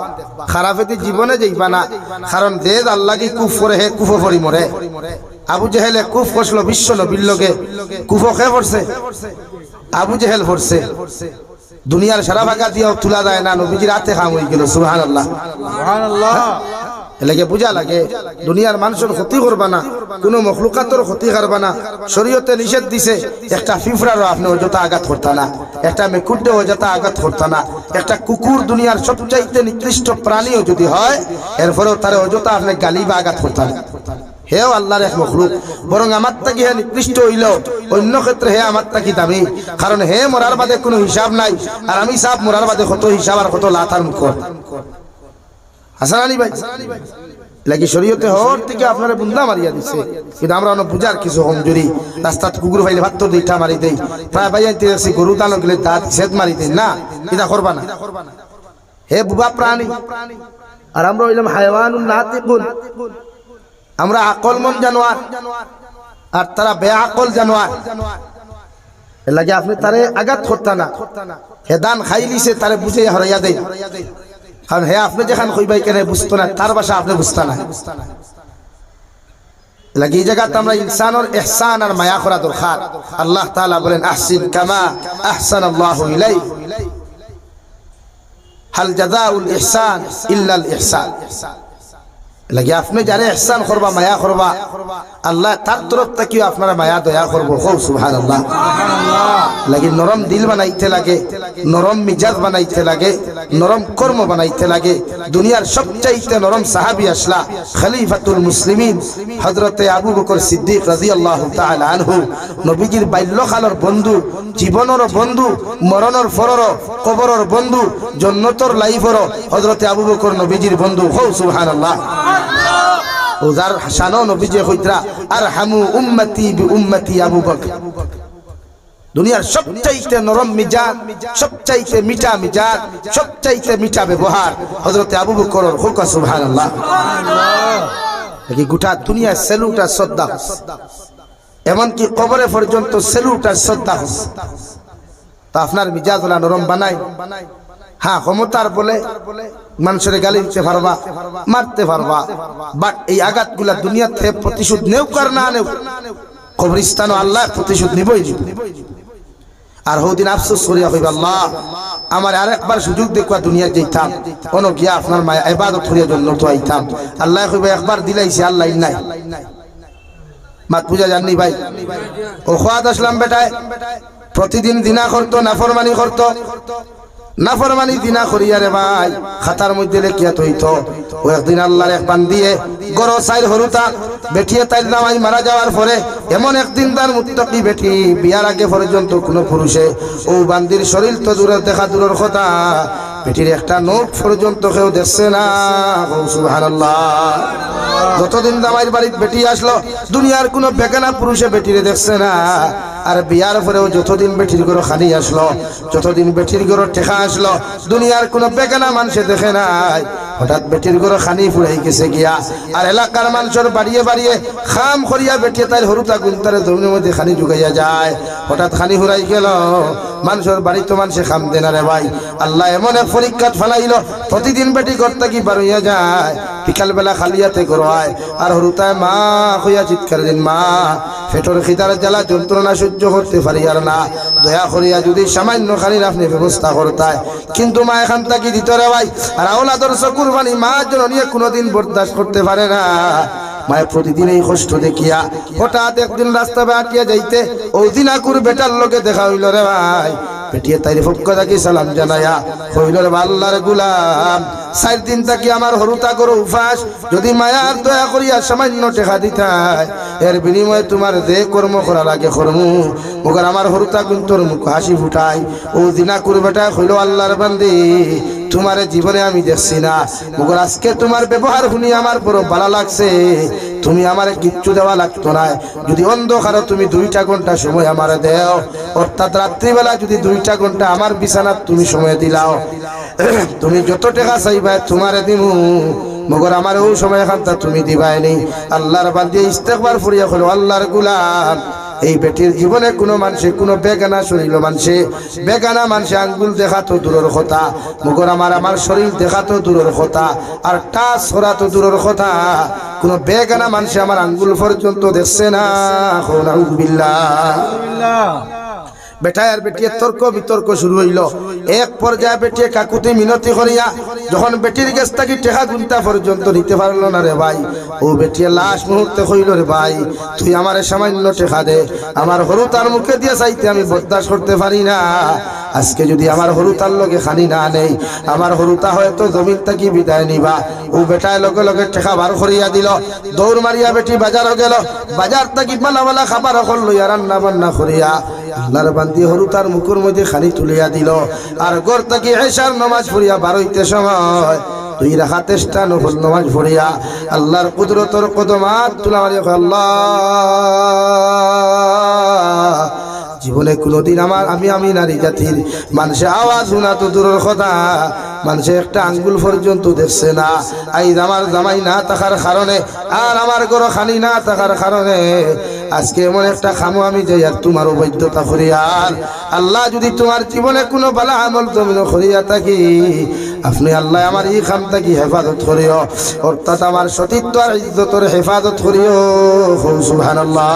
খারাপেতে জীবনে যাইবা না। কারণ দেশ আল্লাহ কি কুফ করে হে কুফ ফরি মরে। আবু জেহেলে কুফ করছিল বিশ্ব নবীর লগে, কুফ খে করছে আবু জেহেল করছে। দুনিয়ার সারা ভাগা দিয়েও তুলা যায় না, নবীজির রাতে খাম হয়ে গেল। সুবহানাল্লাহ সুবহানাল্লাহ। এলাকে বুঝা লাগে দুনিয়ার মানুষের ক্ষতি করবা না, কোনো মখলুকাতের ক্ষতি করবা না। শরীয়তে নিষেধ দিছে একটা ফিফরারও আপনি অযথা আঘাত করতা না, একটা মেকুডে অযথা আঘাত করতা না, একটা কুকুর দুনিয়ার সবচাইতে নিকৃষ্ট প্রাণীও যদি হয় এরপরেও তার অযথা আপনি গালি বা আঘাত করতা না। হেও আল্লাহর এক মখলুক, বরং আমার তাকি হে নিকৃষ্ট হইল, অন্য ক্ষেত্রে হে আমার তাকি দামি। কারণ হে মরার বাদে কোনো হিসাব নাই, আর আমি সাপ মরার বাদে কত হিসাব আর কত লাথার মুখ। হাসান আলী ভাই লাগি শরীয়তে হর থেকে আপনারা বুন্দা মারিয়া দিছে, কিন্তু আমরা অনেক বুঝার কিছু কমজোরি। রাস্তাত কুকুর পাইলে ভাত তো দিটা মারি দেই, প্রায় বাইতে আসি গরু দানো গেলে দাঁত সেদ মারি দেই না, এটা করবা না। হে বুবা প্রাণী, আর আমরা হইলাম হায়াওয়ানুন নাতিকুন, আমরা আকলমন জানোয়ার আর তারা বেআকল জানোয়ার। এর লাগে আপনি তারে আঘাত করতা না, হেদান খাইলিছে তারে বুঝে হরাইয়া দেয়। কারণ হে আপনি যেখান কইবাই কেন বুঝতো না, তার ভাষা আপনি বুঝতা না। লাগি জায়গাতে আমরা ইনসানের ইহসান আর মায়া করা দরকার। আল্লাহ তাআলা বলেন আহসিন কামা আহসানাল্লাহু ইলাইক, হাল জাযাউল ইহসান ইল্লাল ইহসান। লাগি আপনি যারা ইহসান করবা, মায়া করবা, আল্লাহ তার তরফ থেকে আপনারা মায়া দয়া করবো। সুবহানাল্লাহ। লাগি নরম দিল বানাইতে লাগে, নরম মিজাজ বানাইতে লাগে, নরম কর্ম বানাইতে লাগে। দুনিয়ার সবচাইতে নরম সাহাবী আসলা খলিফাতুল মুসলিমিন হযরতে আবু বকর সিদ্দিক রাদিয়াল্লাহু তাআলা আনহু, নবীজির বাল্যকালের বন্ধু, জীবনের বন্ধু, মরণের ফরর, কবরের বন্ধু, জান্নাতের লাইফের হযরতে আবু বকর নবীজির বন্ধু। সুবহানাল্লাহ। ওজার শানো নবীজি কইতরা আরহামু উম্মতি বি উম্মতি আবু বকর। দুনিয়ার সবচাইতে নরম মিজাজ, সবচাইতে মিঠা মিজাজ, সবচাইতে মিঠা ব্যবহার হযরতে আবু বকরের। হুকা সুবহানাল্লাহ। কি গোটা দুনিয়া সেলুট আর শ্রদ্ধা, এমনকি কবরে পর্যন্ত সেলুট আর শ্রদ্ধা। তা আপনার মিজাজ ওলা নরম বানাই। হ্যাঁ, ক্ষমতার বলে মানুষের গালি দিতে পারবা, মারতে পারবা, বাট এই আঘাত গুলা দুনিয়া থেকে প্রতিশোধ নেও কার না নেও, কবরস্থান আল্লাহ প্রতিশোধ নিবই। আর হদিন আফসোস করিয়া হইবা, আল্লাহ আমার আরেকবার সুযোগ দেখবা দুনিয়া যেতাম, কোনো গিয়া আপনার মায়া ইবাদত করিয়া জন্য তো আইতাম। আল্লাহ কইবা একবার দিলাইছি, আল্লাহ নাই। মাত পূজা জাননি ভাই। ও খোয়াদ আসলাম বেটায় প্রতিদিন দিনা করতো, নাফরমানি করতো, নাফরমানি দিনা করিয়া রে ভাই খাতার মধ্যে লেখিয়া থইতো। ও একদিন আল্লাহর এক বান্দিয়ে গরো সাইর হরুতা বেটিয়ে তাইর নামাই মারা যাওয়ার পরে এমন একদিন তার মুত্তাকি বেটি বিয়ার আগে পর্যন্ত কোনো পুরুষে ও বান্দির শরীর তো দূরে দেখা দূরের কথা, বেটির একটা নোট পর্যন্ত কেউ দেখছে না। সুবহানাল্লাহ। যতদিন জামাইর বাড়িতে বেটি আসলো দুনিয়ার কোনো বেগানা পুরুষে বেটিরে দেখছে না। আর বিয়ার পরেও যতদিন বেটির ঘর খালি আসলো, যতদিন বেটির ঘর টেকা আসলো, দুনিয়ার কোনো বেগানা মানুষে দেখে নাই। হঠাৎ বেটির ঘর খানি ফুরাই গেছে গিয়া, আর এলাকার মানুষের বাড়িয়ে বাড়িয়ে খাম করিয়া বেটিয়ে তাই হরুতা গুন্তারে জমির মধ্যে খানি ঢুকাইয়া যায়। হঠাৎ খানি ফুরাই গেল, মানুষের বাড়ি তো মানুষে খাম দেনা রে ভাই। আল্লাহ এমন এক পরীক্ষা ফেলাইল, প্রতিদিন বেটি ঘরটা কি বার হইয়া যায়, বিকাল বেলা খালিয়াতে করোয়। আর হরুতায় মা হইয়া চিৎকার দিন, মা পেটর খিদার জ্বালা যন্ত্রণা সহ্য করতে পারি আর না, দয়া করিয়া যদি সামান্য খানির আপনি ব্যবস্থা করতায়। কিন্তু মা এখান থেকে দিত রে ভাই। আর আওলাদর কুরবানি মা জন্য নিয়ে কোনোদিন বরদাস্ত করতে পারে না। মায়ের প্রতিদিন এই কষ্ট দেখিয়া হঠাৎ একদিন রাস্তা বাটিয়া যাইতে ও দিনাকুর বেটার লোকে দেখা হইল রে ভাই। পেটিয়ে তাই পক্ষ থাকি সালাম জানায়া হইল রে আল্লাহর গুলাম, 4 দিন থাকি আমার হরুতা করো উপাস, যদি মায়ার দয়া করিয়া সামান্য টেকা দিতায় এর বিনিময়ে তোমার যে কর্ম করা লাগে কর্মু, মগর আমার হরুতা গুন্তর মুখ হাসি ফুটাই। ও দিনাকুর বেটা হইল আল্লাহর বান্দি, তোমার জীবনে আমি দেখছি না, মগর আজকে তোমার ব্যবহার শুনি আমার বড় ভালো লাগছে। তুমি আমারে কিচ্ছু দেওয়া লাগতো না, যদি অন্ধকারে তুমি 2টা ঘন্টা সময় আমার দেও, অর্থাৎ রাত্রিবেলা যদি 2টা ঘন্টা আমার বিছানাত তুমি সময় দিলাও, তুমি যত টাকা চাইবা তোমারে দিমু, মগর আমার ওই সময় এখানটা তুমি দিবাইনি। আল্লাহর বান্দি ইস্তেগফার করিয়া হলো আল্লাহর গোলাম, এই বেটির জীবনে কোনো মানুষে কোনো বেগানা শরীর মানুষে বেগানা মানুষে আঙ্গুল দেখা তো দূরের কথা, মগর আমার শরীর দেখা তো দূরের কথা, আর টাচ করা তো দূরের কথা, কোনো বেগানা মানুষে আমার আঙ্গুল পর্যন্ত দেখছে না। বেটায় আর বেটিয়ে তর্ক বিতর্ক শুরু হইল। এক পর্যায়ে বেটিয়ে কাকুতি মিনতি করিয়া যখন বেটির কাছ থেকে টেকা গুনতা পর্যন্ত নিতে পারলো না রে ভাই, ও বেটিয়ে লাশ মুহূর্তে কইল রে ভাই তুই আমার সামান্য টেকা দে, আমার হরু তার মুখে দিয়ে চাইতে আমি বরদাস্ত করতে পারি না। আজকে যদি আমার হরু তার লগে খানি না নেই, আমার হরুতা হয়তো জমিন থেকে বিদায় নিবা। ও বেটায় লগে লগে টেকা বার করিয়া দিল, দৌড় মারিয়া বেটি বাজারও গেল, বাজার থেকে বালা খাবার অকল লইয়া রান্না বান্না করিয়া আল্লাহর বান্দি হরু তার মুখের মধ্যে খানি তুলিয়া দিল। আর ঘর থেকে এশার নামাজ পড়িয়া বার হইতে সময় 2 রাকাতেরটা নফল নামাজ পড়িয়া আল্লাহর কুদরতর কদমাত তুলা মারিয়া আল্লাহ, জীবনে কোনোদিন আমি নারী জাতির মানুষের আওয়াজ শোনা তো দূরের কথা, মানুষে একটা আঙ্গুল পর্যন্ত দেখছে না। আইজ আমার জামাই না থাকার কারণে আর আমার ঘর খানি না থাকার কারণে আজকে এমন একটা খামো আমি যাই আর তোমার অবৈধতা করিয়ার আল্লাহ যদি তোমার জীবনে কোনো বালা আমল জমিন করিয়া থাকি আপনি আল্লাহ আমার এই খাম থাকি হেফাজত করিও অর্থাৎ আমার সতীত্ব আর ইজ্জতর হেফাজত করিও সুবহানাল্লাহ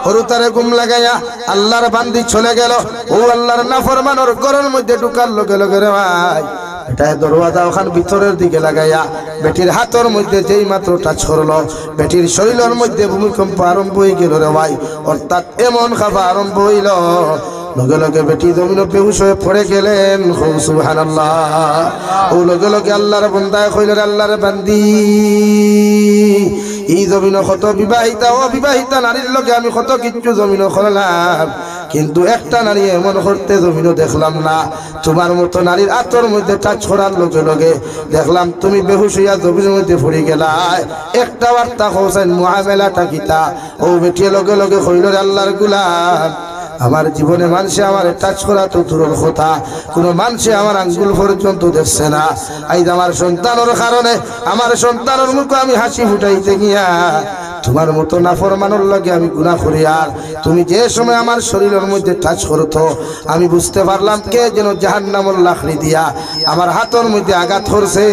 হরুতারে গুম লাগাইয়া আল্লাহর বান্দি চলে গেল ও আল্লাহর নাফরমানের ঘরের মধ্যে ঢুকার লগে লগে রে ভাই এটা দরওয়াজা ওখান ভিতরের দিকে লাগাইয়া বেটির হাতের মধ্যে যেই মাত্র টাচ করলো বেটির শরীরের মধ্যে ভূমিকম্প আরম্ভ হয়ে গেল রে ভাই অর্থাৎ এমন খাবার আরম্ভ হইল লগে লগে বেটি জমিন বেহুশ হয়ে পড়ে গেলেন সুবহানাল্লাহ ও লগে লগে আল্লাহর বান্দায় কইলেন আল্লাহর বান্দি এই জমিন কত বিবাহিতা অবিবাহিতা নারীর লগে আমি কত কিচ্ছু জমিন করলাম কিন্তু একটা নারী এমন করতে জমিনও দেখলাম না তোমার মতো নারীর আতর মধ্যে টাচ করার লগে লগে দেখলাম তুমি বেহুশ হইয়া জমিনের মধ্যে পড়ে গেলাই একটা বার্তা কইছেন মুআমেলাটা কিতা ও বেটি লগে লগে কইল আল্লাহর গোলাম আমার জীবনে মানুষে আমার টাচ করা তো দূরের কথা কোনো মানুষে আমার আঙ্গুল পর্যন্ত দেখছে না আজ আমার সন্তানের কারণে আমার সন্তানের মুখে আমি হাসি ফুটাইতে গিয়া তোমার মতো নাফরমানের লগে আমি গুনাহ করি আর তুমি যে সময় আমার শরীরের মধ্যে টাচ করতো আমি বুঝতে পারলাম কে যেন জাহান্নামের লাকড়ি দিয়া আমার হাতের মধ্যে আঘাত করছে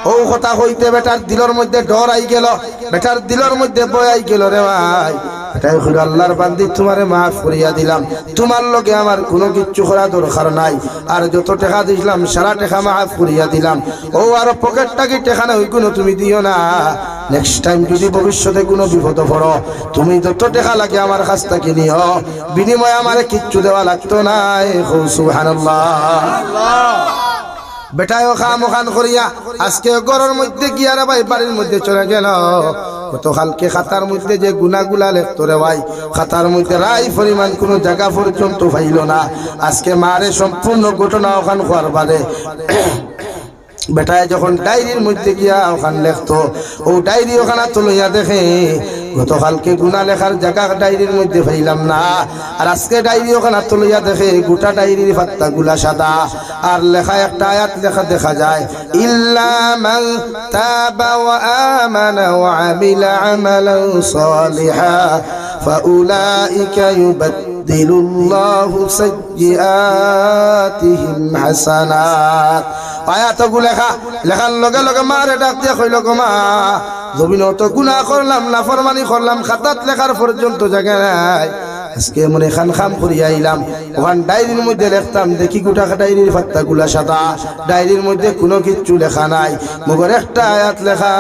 ও কথা হইতে বেটার দিলের মধ্যে ডর আই গেল বেটার দিলের মধ্যে বয় আই গেল রে ভাই এটাই হলো আল্লাহর বান্দি তোমারে মাফ করিয়া দিলাম তোমার লগে আমার কোনো কিচ্ছু করা দরকার নাই আর যত টাকা দিলাম সারা টাকা মাফ করিয়া দিলাম ও আর পকেটটা কি টাকা না ওই কোনো তুমি দিও না নেক্সট টাইম যদি ভবিষ্যতে কোনো বিপদ পড়ো তুমি যত টাকা লাগে আমার কাছ থেকে নিও বিনিময়ে আমারে কিচ্ছু দেওয়া লাগতো না সুবহানাল্লাহ বেটায়ও খাম ওখান করিয়া আজকে ঘরের মধ্যে গিয়া রে ভাই বাড়ির মধ্যে চলে গেল গতকালকে খাতার মধ্যে যে গুনাগুলা লেখতো রে ভাই খাতার মধ্যে রাই পরিমাণ কোনো জায়গা পর্যন্ত পাইল না আজকে মারে সম্পূর্ণ ঘটনা ওখান হওয়ার বাদে বেটায় যখন ডায়েরির মধ্যে গিয়া ওখান লেখতো ও ডায়েরি ওখানে তুলিয়া দেখে গতকালকে গুনা লেখার জায়গা ডায়েরির মধ্যে পাইলাম না আর আজকে ডায়েরি ওখানে তুলিয়া দেখে গোটা ডায়েরির পাতা গুলা সাদা আর লেখা একটা আয়াত লেখা দেখা যায় ইল্লা মান তাবা ওয়া আমানা ওয়া আমিলা আমালান সালিহা ফাউলাইকা ইউবাদদিলুল্লাহু সাইয়্যাতিহিম হাসানাত আয়াতগুলো লেখার লগে লগে মারে ডাক দিয়ে কইল গো মা জমিন তো গুনাহ করলাম নাফরমানি করলাম খাতাত লেখার পর্যন্ত জায়গা নাই আজকে মনে খান খাম করিয়া আইলাম ওখান ডায়েরির মধ্যে লিখতাম দেখি গোটা ডায়েরির পাতাগুলা সাদা ডায়েরির মধ্যে কোনো কিচ্ছু লেখা নাই মগর একটা আয়াত লেখা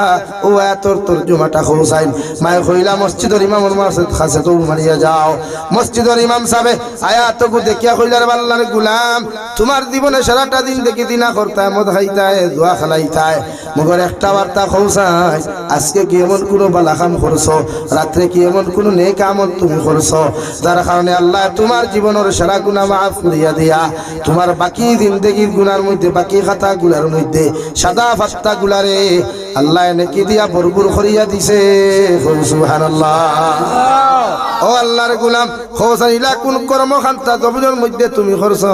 ও আয়াতর তর্জমাটা খোঁজাইন মায়ে কইলা মসজিদের ইমামের কাছে তো মারিয়া যাও মসজিদের ইমাম সাহেব আয়াতকু দেখিয়া কইলার আল্লাহর গোলাম তোমার জীবনে সারাটা দিন দেখি দিনা করতায় মদ খাইতায় জুয়া খেলাইতায় মগর একটা বার্তা খোঁজাই আজকে কি এমন কোনো বালা কাম করছো রাত্রে কি এমন কোনো নেক আমল তুমি করছো যার কারণে আল্লাহ তোমার জীবনের সারা গুনাহ মাফ করিয়া দিয়া তোমার বাকি জিন্দেগির গুনার মধ্যে বাকি খাতা গুলার মধ্যে সাদা পাতা গুলারে আল্লাহ নেকি দিয়া ভরপুর করিয়া দিছে সুবহানাল্লাহ ও আল্লাহর গোলাম খোঁজাইলা কোন কর্মখান্তা জমিনের মধ্যে তুমি করছো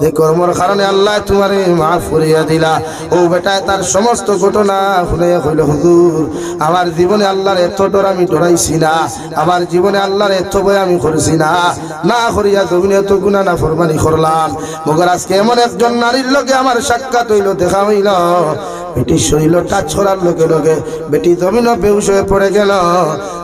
যে কর্মর কারণে আল্লাহ তোমারে মাফ করিয়া দিলা ও বেটায় তার সমস্ত ঘটনা শুনে কইল হুজুর আমার জীবনে আল্লাহর এত ডর আমি ডরাইছি না আমার জীবনে আল্লাহর এত ভয় আমি করছি না না করিয়া জমিনে এত গুনাহ না ফরমানি করলাম মগর আজকে এমন একজন নারীর লগে আমার সাক্ষাৎ হইল দেখা হইল বেটির শরীর টাচ করার লগে লগে বেটি জমিনও বেহুশ হয়ে পড়ে গেল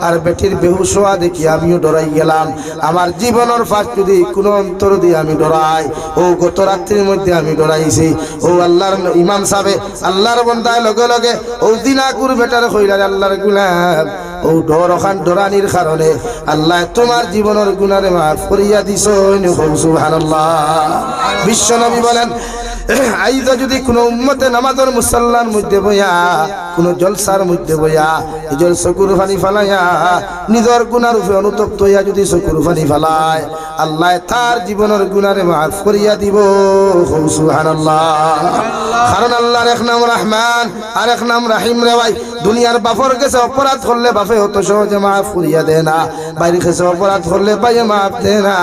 আর বেটির বেহুশ হওয়া দেখি আমিও ডরাই গেলাম আমার জীবনের ফাঁস যদি কোনো অন্তর দিয়ে আমি ডরাই ও গত রাত্রির মধ্যে আমি ডরাইছি ও আল্লাহর ইমাম সাহেব আল্লাহর বান্দায় লগে লগে ও দিনাকুর বেটার কইলার আল্লাহর গোলাম ও ডর ওখান ডরানির কারণে আল্লাহ তোমার জীবনের গুনারে মাফ করিয়া দিছো সুবহানাল্লাহ বিশ্ব নবী বলেন আইজ যদি কোনো উম্মতে নামাজের মুসাল্লার মধ্যে বইয়া কোনো জলসার মধ্যে বইয়া নিজের চকুর পানি ফালাইয়া নিজের গুনার উপরে অনুতপ্ত হইয়া যদি চকুর পানি ফালায় আল্লাহ তার জীবনের গুনারে মাফ করিয়া দিব সুবহানাল্লাহ কারণ আল্লাহর এক নাম রহমান আর এক নাম রাহিম রে ভাই দুনিয়ার বাপর কাছে অপরাধ করলে বাপে অত সহজে মাফ করিয়া দেয় না বাইরে কাছে অপরাধ করলে বাইরে মাফ দেয় না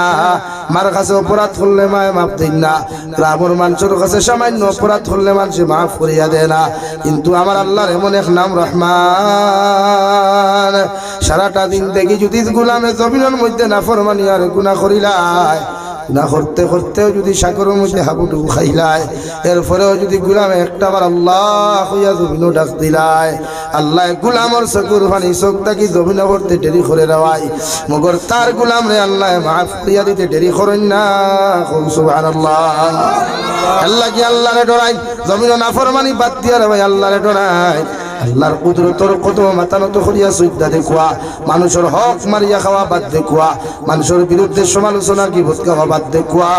মার কাছে অপরাধ করলে মায় মাফ দেন না, গ্রামের মানুষের কাছে সামান্য অপরাধ করলে মানুষ মাফ করিয়া দেয় না। কিন্তু আমার আল্লাহর এমন এক নাম রহমান। সারাটা দিন দেখি যদি গোলামে জমিনের মধ্যে নাফরমানি আর গুনাহ করিলাই, না করতে করতেও যদি সাগরের মধ্যে হাবুডুবু খাইলায়, এরপরেও যদি গুলামে একটা বার আল্লাহ হইয়া জমিনও ডাক দিলায়, আল্লাহ গুলামর চকুর পানি চোখটা কি জমিন করতে দেরি করে দেওয়াই, মগর তার গুলাম রে আল্লাহ মাফ করিয়া দিতে দেরি করেন না। সুবহানাল্লাহ। আল্লাহ কি আল্লাহরে ডরাই, জমিনও নাফরমানি বাদ দিয়া রে ভাই আল্লাহরে ডরাই। আল্লাহর কুদরতর কত মাতানত করিয়া সুজদা দেখুয়া, মানুষের হক মারিয়া খাওয়া বাদ দেখুয়া, মানুষের বিরুদ্ধে সমালোচনা কি ভোট খাওয়া বাদ দেখুয়া।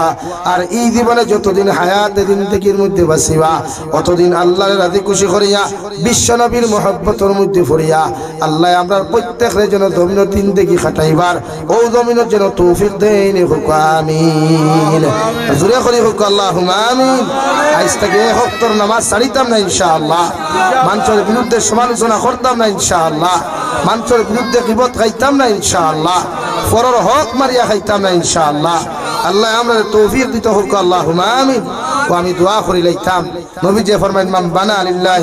আর এই জীবনে যতদিন হায়াত দিন থেকে মধ্যে বাঁচিবা, অতদিন আল্লাহর রাজি খুশি করিয়া বিশ্ব নবীর মহব্বতের মধ্যে পড়িয়া আল্লাহ আমরা প্রত্যেকের যেন জমিন দিন দেখি খাটাইবার ও জমিনের যেন তৌফিক দেন। হোক আমিন। জোরে করি হোক আল্লাহুম্মা আমিন। আজ থেকে হক্তর নামাজ ছাড়িতাম না ইনশাআল্লাহ, মানুষের বিরুদ্ধে সমালোচনা করতাম না ইনশাআল্লাহ, মানুষের বিরুদ্ধে গীবত খাইতাম না ইনশাআল্লাহ, পরের হক মারিয়া খাইতাম না ইনশাআল্লাহ। আল্লাহ আমরা তৌফিক দিতে হোক আল্লাহুম্মা আমিন। ও আমি দোয়া করি লাইতাম, নবী যে ফরমাইন মান বানা লিল্লাহি